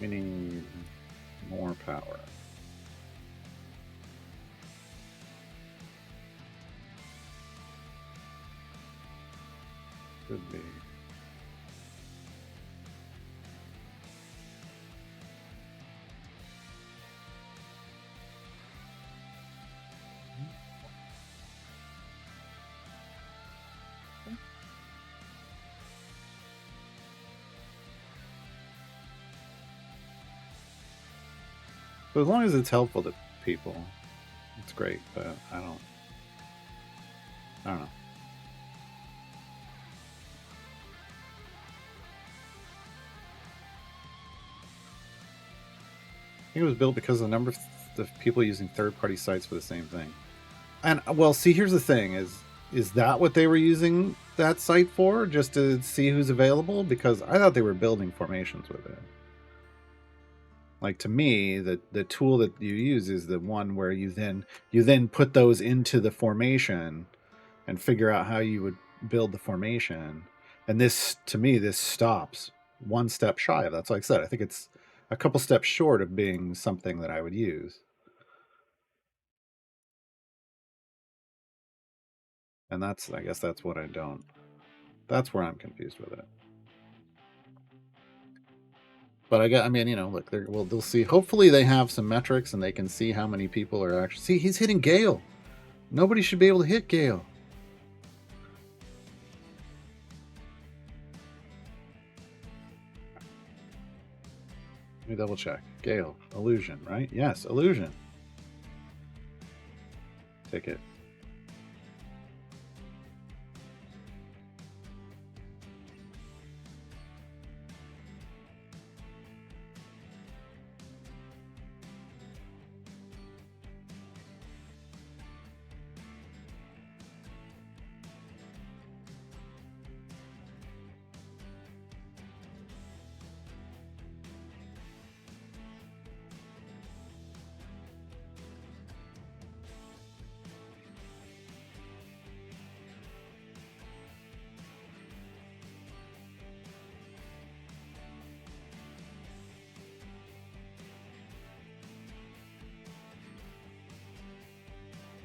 We need more power. Could be. So as long as it's helpful to people, it's great, but I don't know. I think it was built because of the number of people using third-party sites for the same thing. And, well, see, here's the thing, is that what they were using that site for? Just to see who's available? Because I thought they were building formations with it. Like, to me, the tool that you use is the one where you then put those into the formation and figure out how you would build the formation. And this, to me, this stops one step shy of that. That's like I said, I think it's a couple steps short of being something that I would use. And I guess that's what I don't. That's where I'm confused with it. But I mean, look, they'll see. Hopefully, they have some metrics and they can see how many people are actually. See, he's hitting Gale. Nobody should be able to hit Gale. Let me double check. Gale, illusion, right? Yes, illusion. Ticket.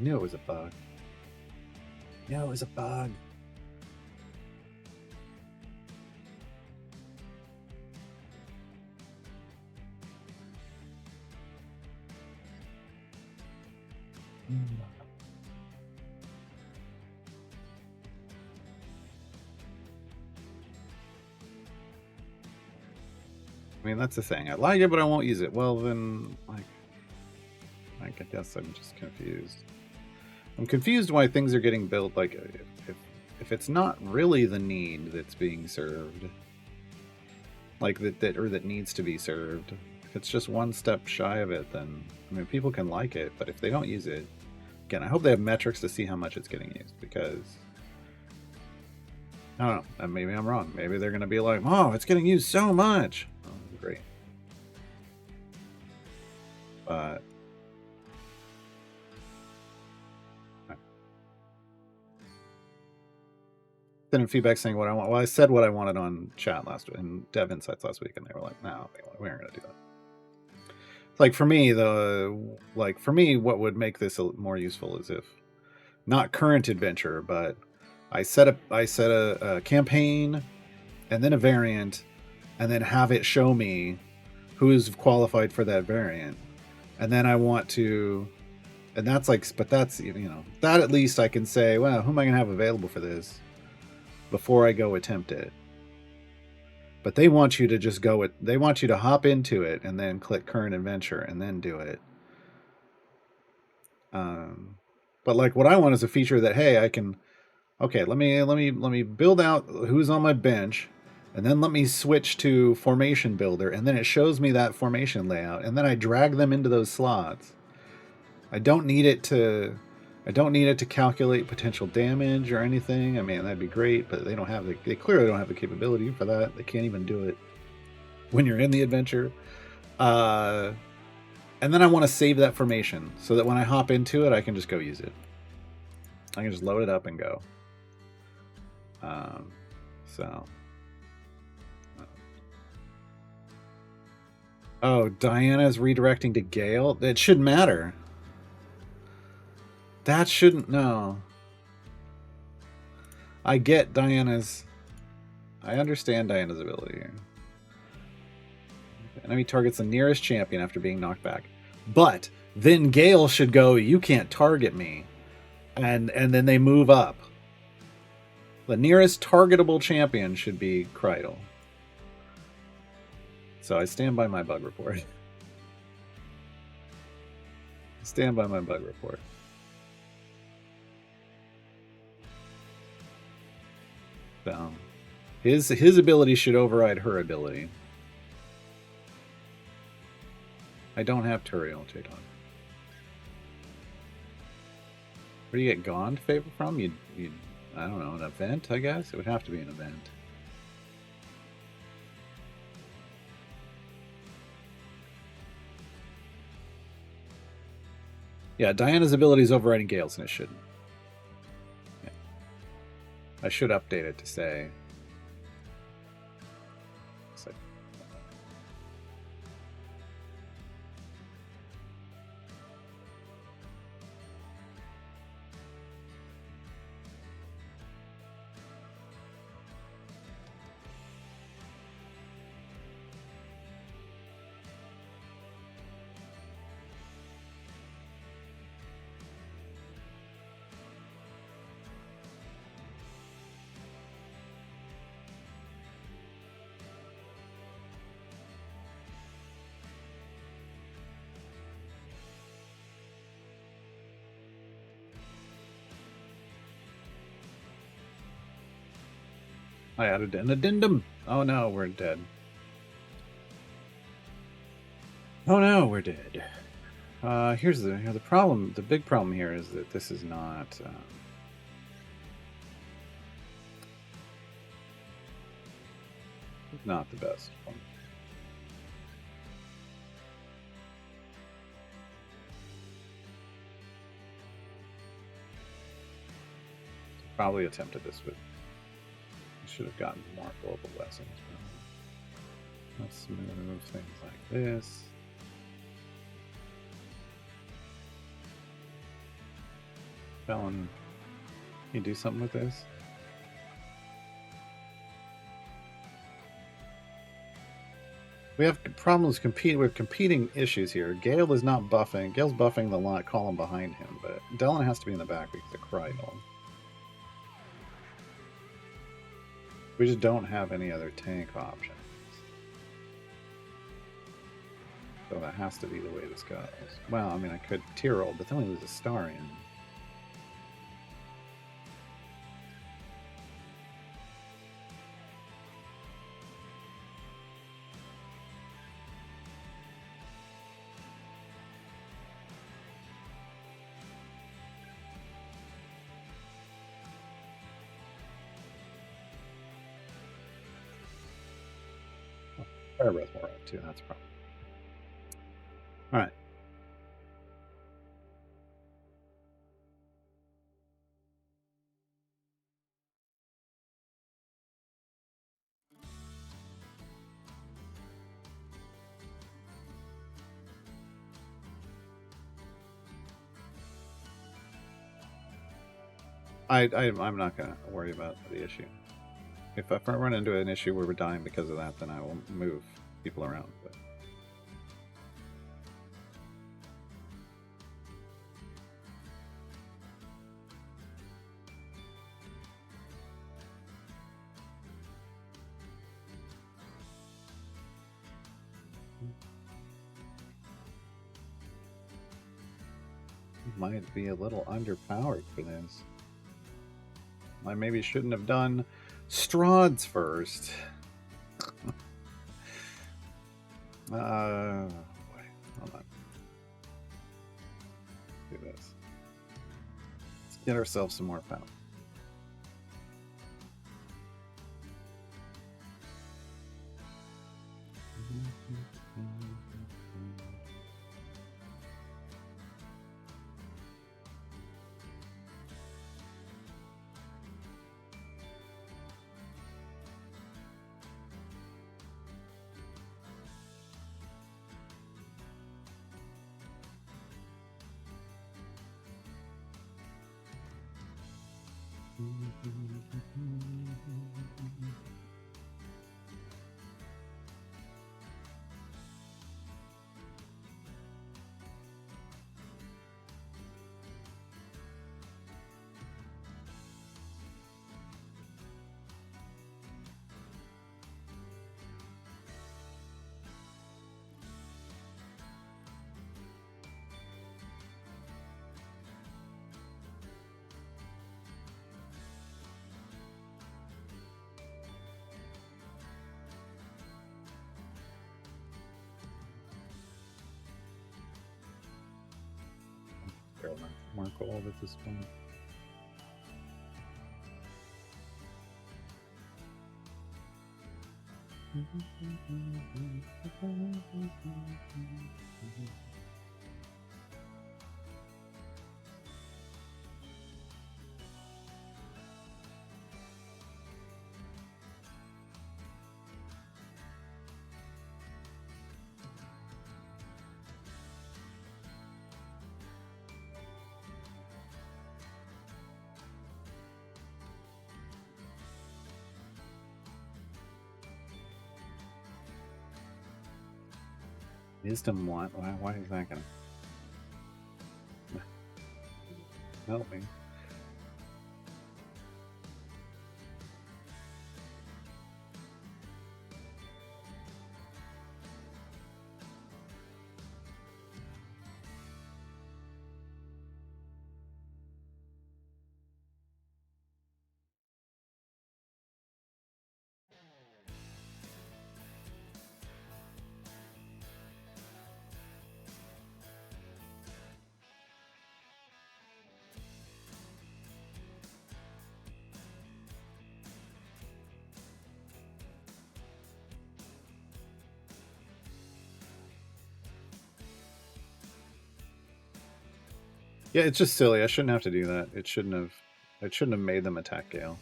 Knew it was a bug. Knew it was a bug. I mean, that's the thing. I like it, but I won't use it. Well, then, like I guess I'm just confused. I'm confused why things are getting built. Like, if it's not really the need that's being served, like that needs to be served. If it's just one step shy of it, then I mean, people can like it, but if they don't use it, again, I hope they have metrics to see how much it's getting used, because I don't know. Maybe I'm wrong. Maybe they're going to be like, "Oh, it's getting used so much." Oh, great. But then in feedback saying what I want. Well, I said what I wanted on chat last week and Dev Insights last week, and they were like, "No, we aren't going to do that." Like for me, what would make this more useful is if not current adventure, but I set a campaign and then a variant, and then have it show me who's qualified for that variant, and then I want to, and that's like, but that's that at least I can say, well, who am I going to have available for this before I go attempt it. But they want you to just go it. They want you to hop into it and then click current adventure and then do it. But like what I want is a feature that, hey, I can, okay, let me build out who's on my bench, and then let me switch to formation builder, and then it shows me that formation layout, and then I drag them into those slots. I don't need it to calculate potential damage or anything. I mean, that'd be great, but they clearly don't have the capability for that. They can't even do it when you're in the adventure. And then I want to save that formation so that when I hop into it, I can just go use it. I can just load it up and go. Oh, Diana's redirecting to Gale? It shouldn't matter. That shouldn't... No. I get Diana's... I understand Diana's ability here. Enemy targets the nearest champion after being knocked back. But then Gale should go, you can't target me. And then they move up. The nearest targetable champion should be Kreidel. So I stand by my bug report. Stand by my bug report. So his ability should override her ability. I don't have Turiel, Jadon. Where do you get Gond favor from? You I don't know, an event, I guess? It would have to be an event. Yeah, Diana's ability is overriding Gale's, and it shouldn't. Yeah. I should update it to say... I added an addendum. Oh no, we're dead. Oh no, we're dead. Here's the problem. The big problem here is that this is not. Not the best one. Probably attempted this, but I should have gotten more global lessons. Let's move things like this. Felon, can you do something with this? We have problems with competing issues here. Gale is not buffing. Gale's buffing the column behind him, but Dellen has to be in the back because of Krydal. We just don't have any other tank options. So that has to be the way this goes. Well, I mean, I could Peril, but then we lose a Starion. Fire Breath more up too, that's a problem. Alright. I'm not going to worry about the issue. If I run into an issue where we're dying because of that, then I will move people around. But might be a little underpowered for this. I maybe shouldn't have done Strahd's first. Boy, hold on. Do this. Let's get ourselves some more power. More gold at this point. Wisdom want? Why is that gonna help me? Yeah, it's just silly. I shouldn't have to do that. It shouldn't have made them attack Gale.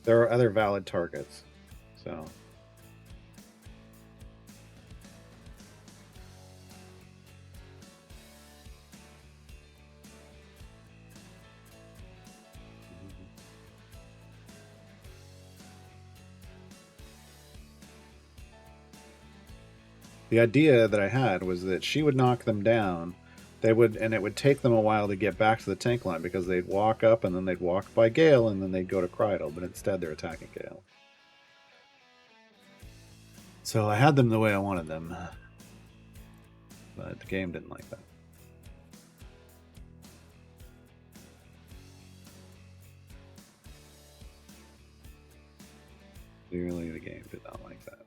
There are other valid targets. So. The idea that I had was that she would knock them down. And it would take them a while to get back to the tank line because they'd walk up and then they'd walk by Gale and then they'd go to Krydle, but instead they're attacking Gale. So I had them the way I wanted them, but the game didn't like that. Clearly the game did not like that.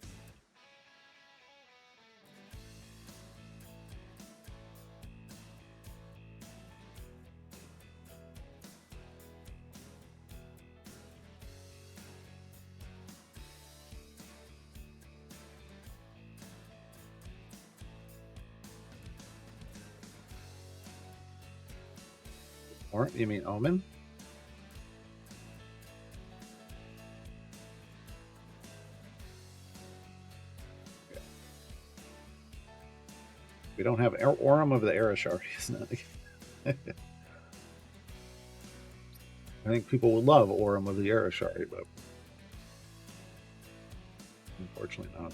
Or you mean Omen? We don't have Orem of the Arashari. I think people would love Orem of the Arashari, but unfortunately not.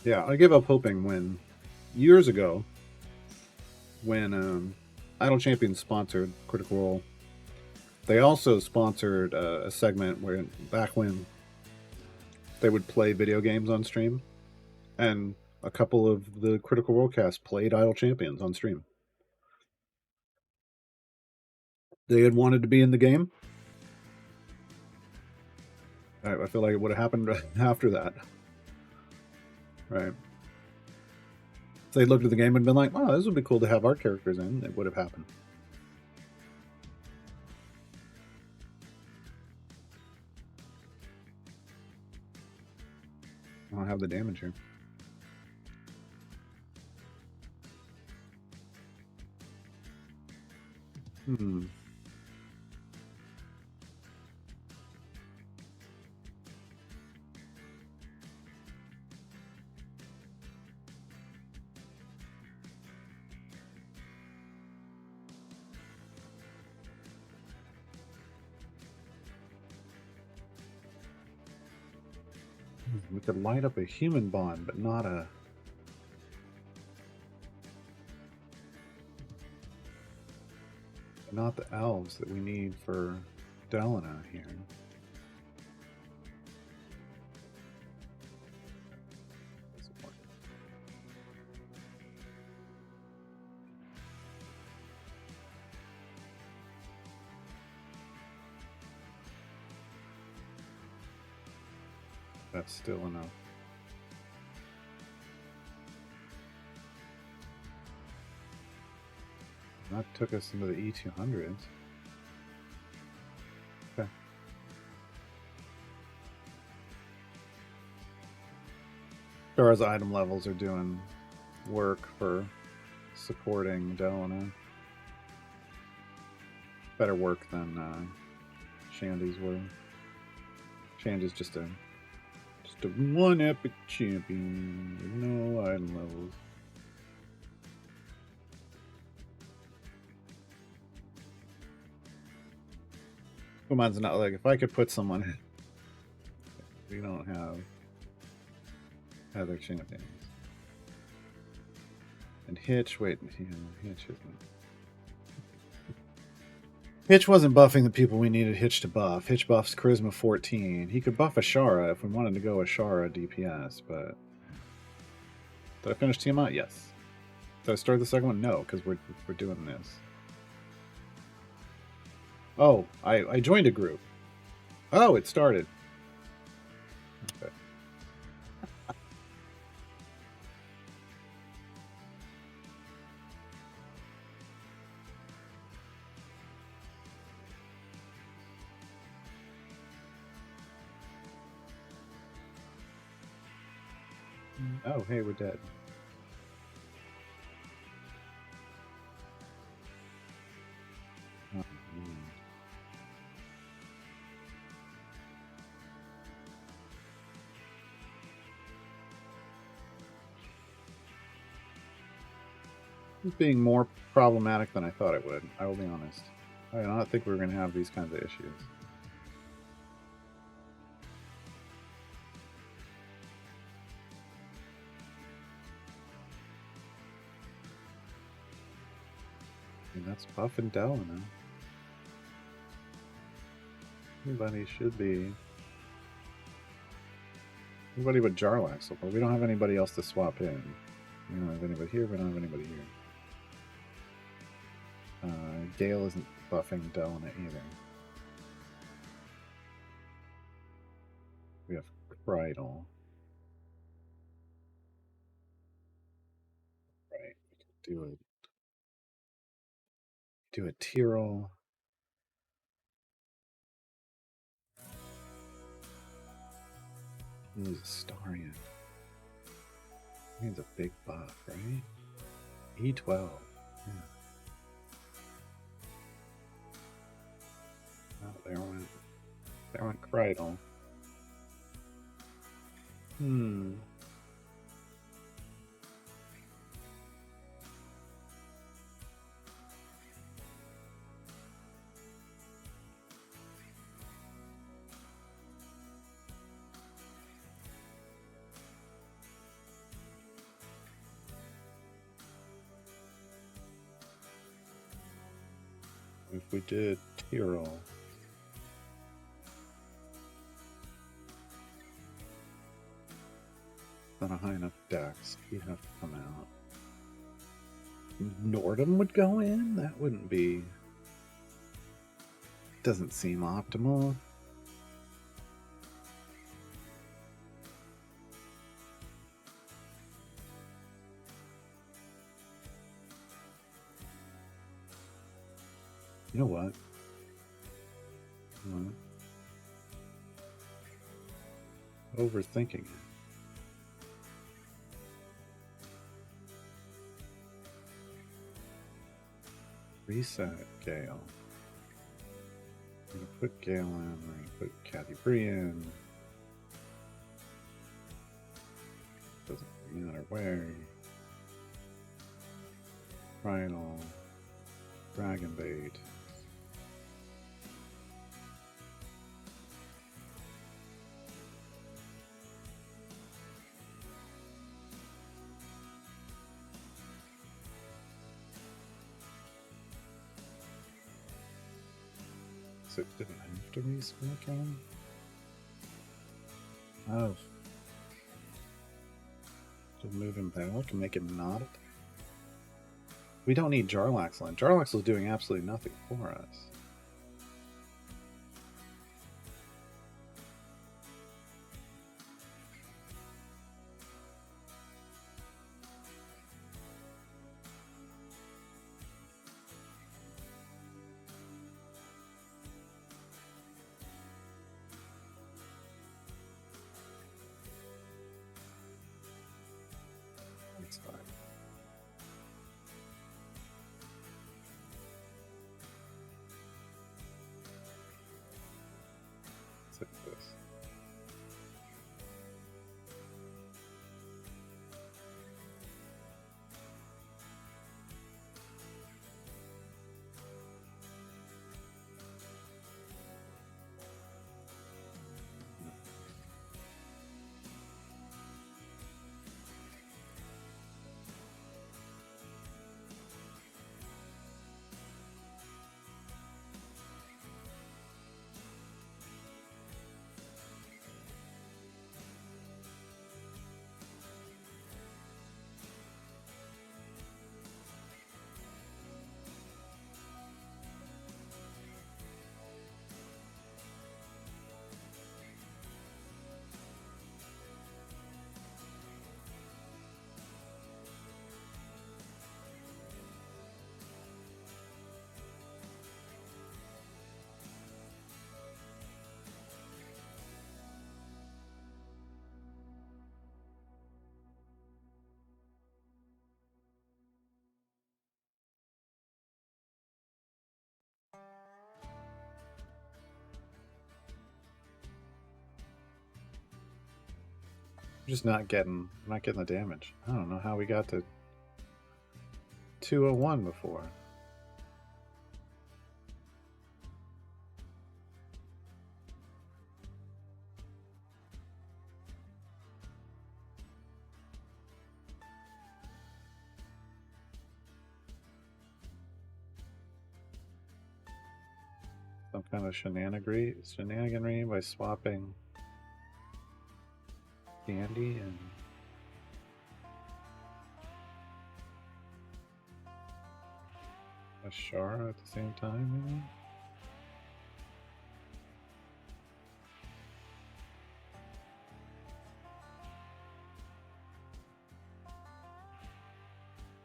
Yeah, I give up hoping when years ago, when Idle Champions sponsored Critical Role, they also sponsored a segment where back when they would play video games on stream, and a couple of the Critical Role cast played Idle Champions on stream. They had wanted to be in the game. I feel like it would have happened after that. Right. If they looked at the game and been like, "Wow, this would be cool to have our characters in," it would have happened. I don't have the damage here. Hmm. We could light up a human bond, but not the elves that we need for Delana here. That's still enough. That took us into the E200s. Okay. Star's item levels are doing work for supporting Delana. Better work than Shandy's were. Shandy's just a one epic champion with no item levels. Come on, it's not like if I could put someone. We don't have other champions. And Hitch, wait, Hitch isn't. Hitch wasn't buffing the people we needed Hitch to buff. Hitch buffs Charisma 14. He could buff Ashara if we wanted to go Ashara DPS, but Did I finish Tiamat? Yes. Did I start the second one? No, because we're doing this. Oh, I joined a group. Oh, it started. Okay. Oh, hey, we're dead. Oh, it's being more problematic than I thought it would. I will be honest. I don't think we were going to have these kinds of issues. And that's Buff and Dell now. Everybody should be. Everybody but Jarlax so far. We don't have anybody else to swap in. We don't have anybody here. We don't have anybody here. Gale isn't buffing Delana either. We have Cridle. Right. We can do a Tyrell. Use a Starion. Needs a big buff, right? E12. Yeah. Oh, there went Cridle. If we did Tyrell. Not a high enough dex. He'd have to come out. Nordum would go in? That wouldn't be... Doesn't seem optimal. You know what? Overthinking it. Reset Gale. We're gonna put Gale in, we're gonna put Cathy Bree in. Doesn't matter where. Rhino. Dragon Bait. So it didn't have to respec on? Oh. To move him back and make him not. We don't need Jarlax line. Jarlax was doing absolutely nothing for us. That's fine. I'm just not getting the damage. I don't know how we got to 201 before. Some kind of shenaniganry by swapping candy and a Shara at the same time, maybe?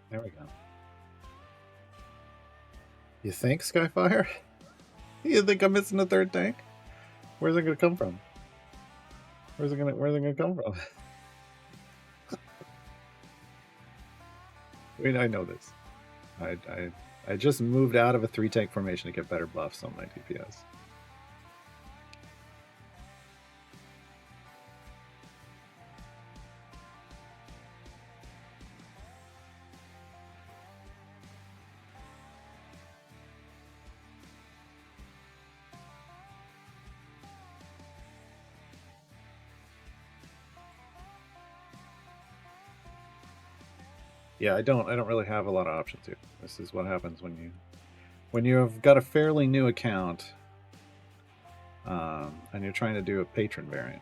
There we go. You think, Skyfire? You think I'm missing a third tank? Where's it gonna come from? Where's it gonna come from? I mean, I know this. I just moved out of a 3-tank formation to get better buffs on my DPS. Yeah, I don't really have a lot of options here. This is what happens when you've got a fairly new account, and you're trying to do a patron variant.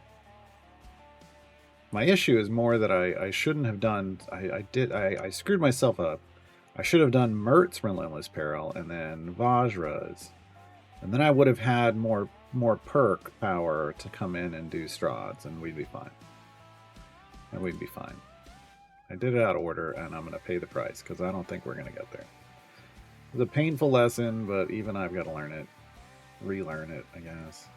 My issue is more that I shouldn't have done. I screwed myself up. I should have done Mert's Relentless Peril and then Vajra's, and then I would have had more perk power to come in and do Strahd's, and we'd be fine. I did it out of order, and I'm going to pay the price, because I don't think we're going to get there. It's a painful lesson, but even I've got to learn it. Relearn it, I guess.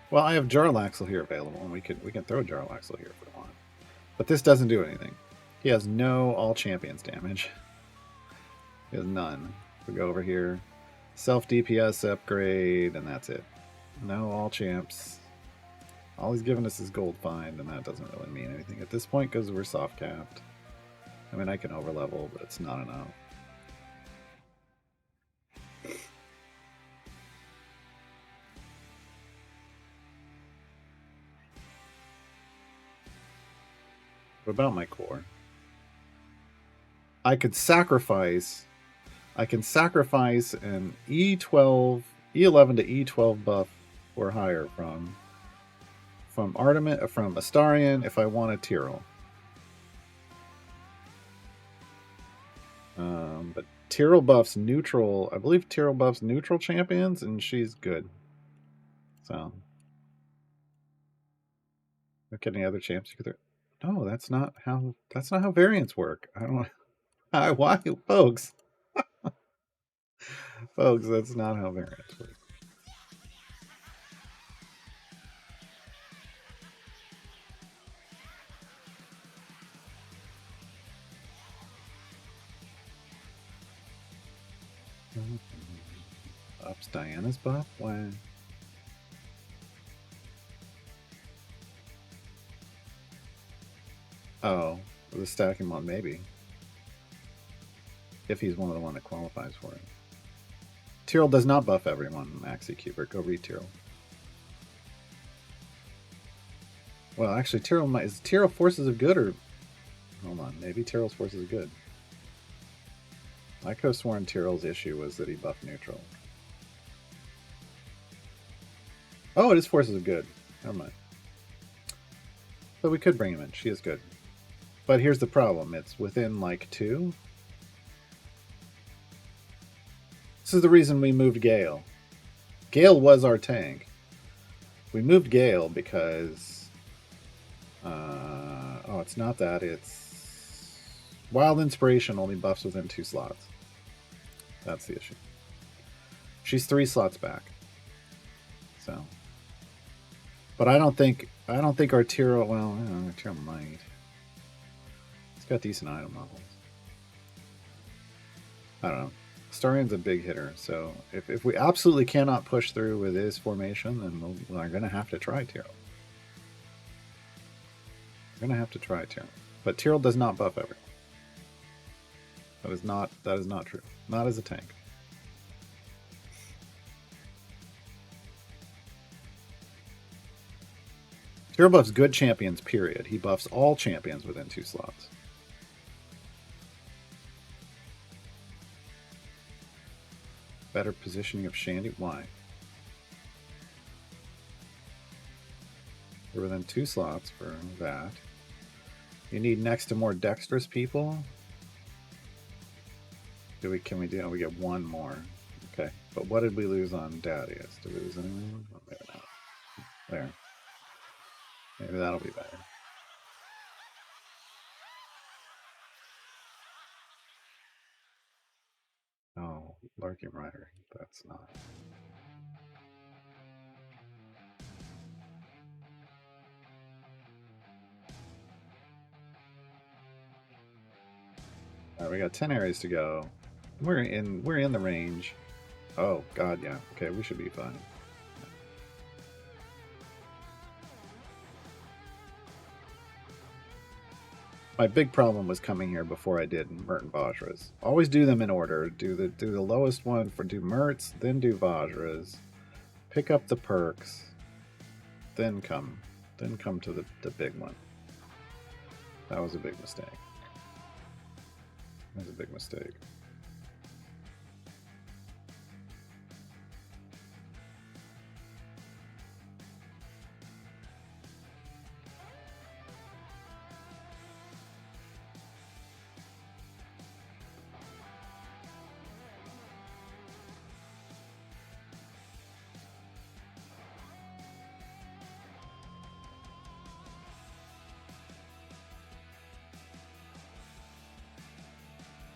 Well, I have Jarlaxle here available, and we can throw Jarlaxle here if we want. But this doesn't do anything. He has no all champions damage. He has none. We go over here, self DPS upgrade, and that's it. No all champs. All he's given us is gold find, and that doesn't really mean anything at this point because we're soft capped. I mean, I can overlevel, but it's not enough. What about my core? I can sacrifice an E11 to E12 buff or higher from Astarion if I want a Tyrell. But Tyrell buffs neutral. I believe Tyrell buffs neutral champions, and she's good. So, look at any other champs you could throw. No, that's not how variants work. I don't. Why, folks? Folks, that's not how variants work. Ups Diana's buff? When? Oh, the stacking one, maybe. If he's one of the one that qualifies for it. Tyrell does not buff everyone, Maxi Cuber. Go read Tyrell. Well, actually, is Tyrell Forces of Good or... Hold on, maybe Tyrell's Forces of Good. I could have sworn Tyrell's issue was that he buffed neutral. Oh, it is Forces of Good. Never mind. But we could bring him in. She is good. But here's the problem. It's within, like, 2. This is the reason we moved Gale. Gale was our tank. We moved Gale because... oh, it's not that. It's... Wild Inspiration only buffs within 2 slots. That's the issue. She's 3 slots back. So, but I don't think our Tyrell. Well, Tyrell might. He's got decent item levels. I don't know. Starian's a big hitter, so if we absolutely cannot push through with his formation, then we're going to have to try Tyrell. We're going to have to try Tyrell. But Tyrell does not buff everything. That is not true. Not as a tank. Tyrell buffs good champions, period. He buffs all champions within 2 slots. Better positioning of Shandy? Why? You're within 2 slots for that. You need next to more dexterous people. We get 1 more. Okay. But what did we lose on Dadius? Did we lose anyone? Oh, maybe not. There. Maybe that'll be better. Oh, Larking Rider. That's not. Alright, we got 10 areas to go. We're in the range. Oh god, yeah. Okay, we should be fine. My big problem was coming here before I did Mert and Vajras. Always do them in order. Do the lowest one for do Merts, then do Vajras. Pick up the perks, then come to the big one. That was a big mistake. That was a big mistake.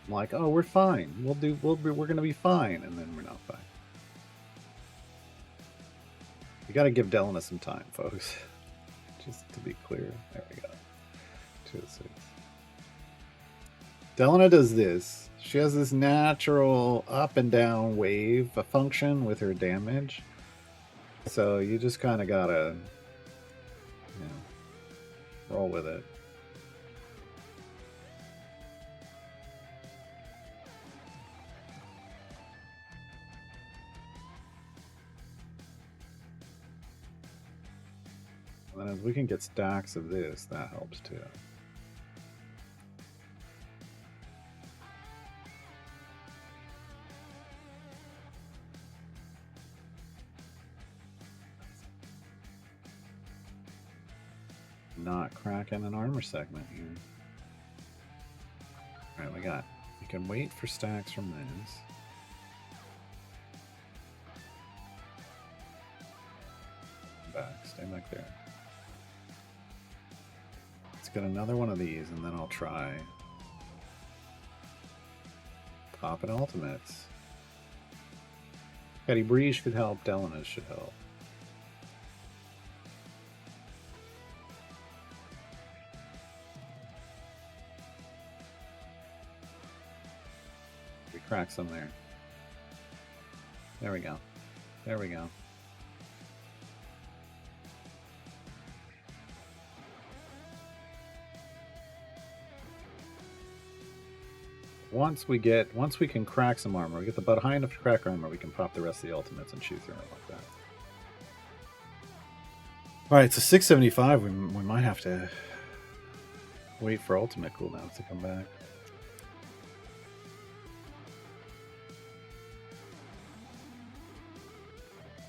Like, oh, we're fine. We're gonna be fine, and then we're not fine. You got to give Delana some time, folks. Just to be clear, there we go. 2 to 6. Delana does this. She has this natural up and down wave function with her damage. So you just kind of gotta, roll with it. And then as we can get stacks of this, that helps too. Not cracking an armor segment here. Alright, we can wait for stacks from this. Stay back there. Let's get another one of these and then I'll try popping ultimates. Petty Breeze could help, Delana should help. We crack some there. There we go. There we go. Once we can crack some armor, we get the butt high enough to crack armor, we can pop the rest of the ultimates and shoot through it like that. Alright, so 675, we might have to wait for ultimate cooldowns to come back.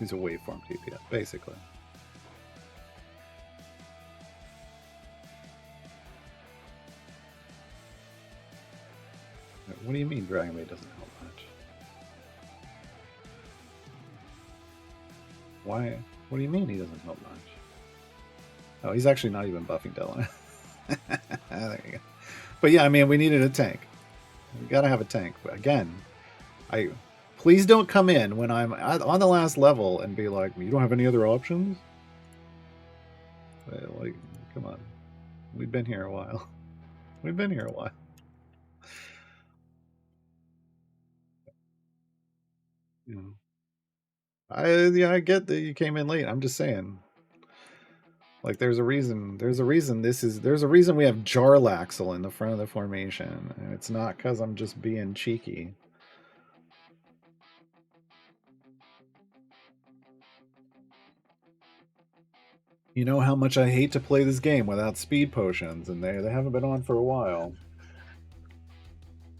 These are waveform TPS, basically. What do you mean Dragon Bait doesn't help much? Why? What do you mean he doesn't help much? Oh, he's actually not even buffing Delana. There you go. But yeah, I mean, we needed a tank. We gotta have a tank. But again, please don't come in when I'm on the last level and be like, you don't have any other options? Like, come on. We've been here a while. We've been here a while. You know. I get that you came in late. I'm just saying. Like there's a reason. There's a reason we have Jarlaxle in the front of the formation. And it's not because I'm just being cheeky. You know how much I hate to play this game without speed potions, and they haven't been on for a while.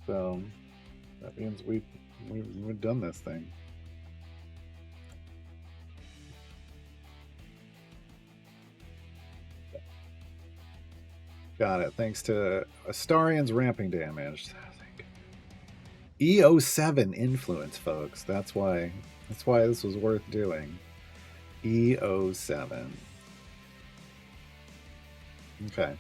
So that means we've done this thing. Got it. Thanks to Astarion's ramping damage. EO7 influence, folks. That's why this was worth doing. EO7. Okay.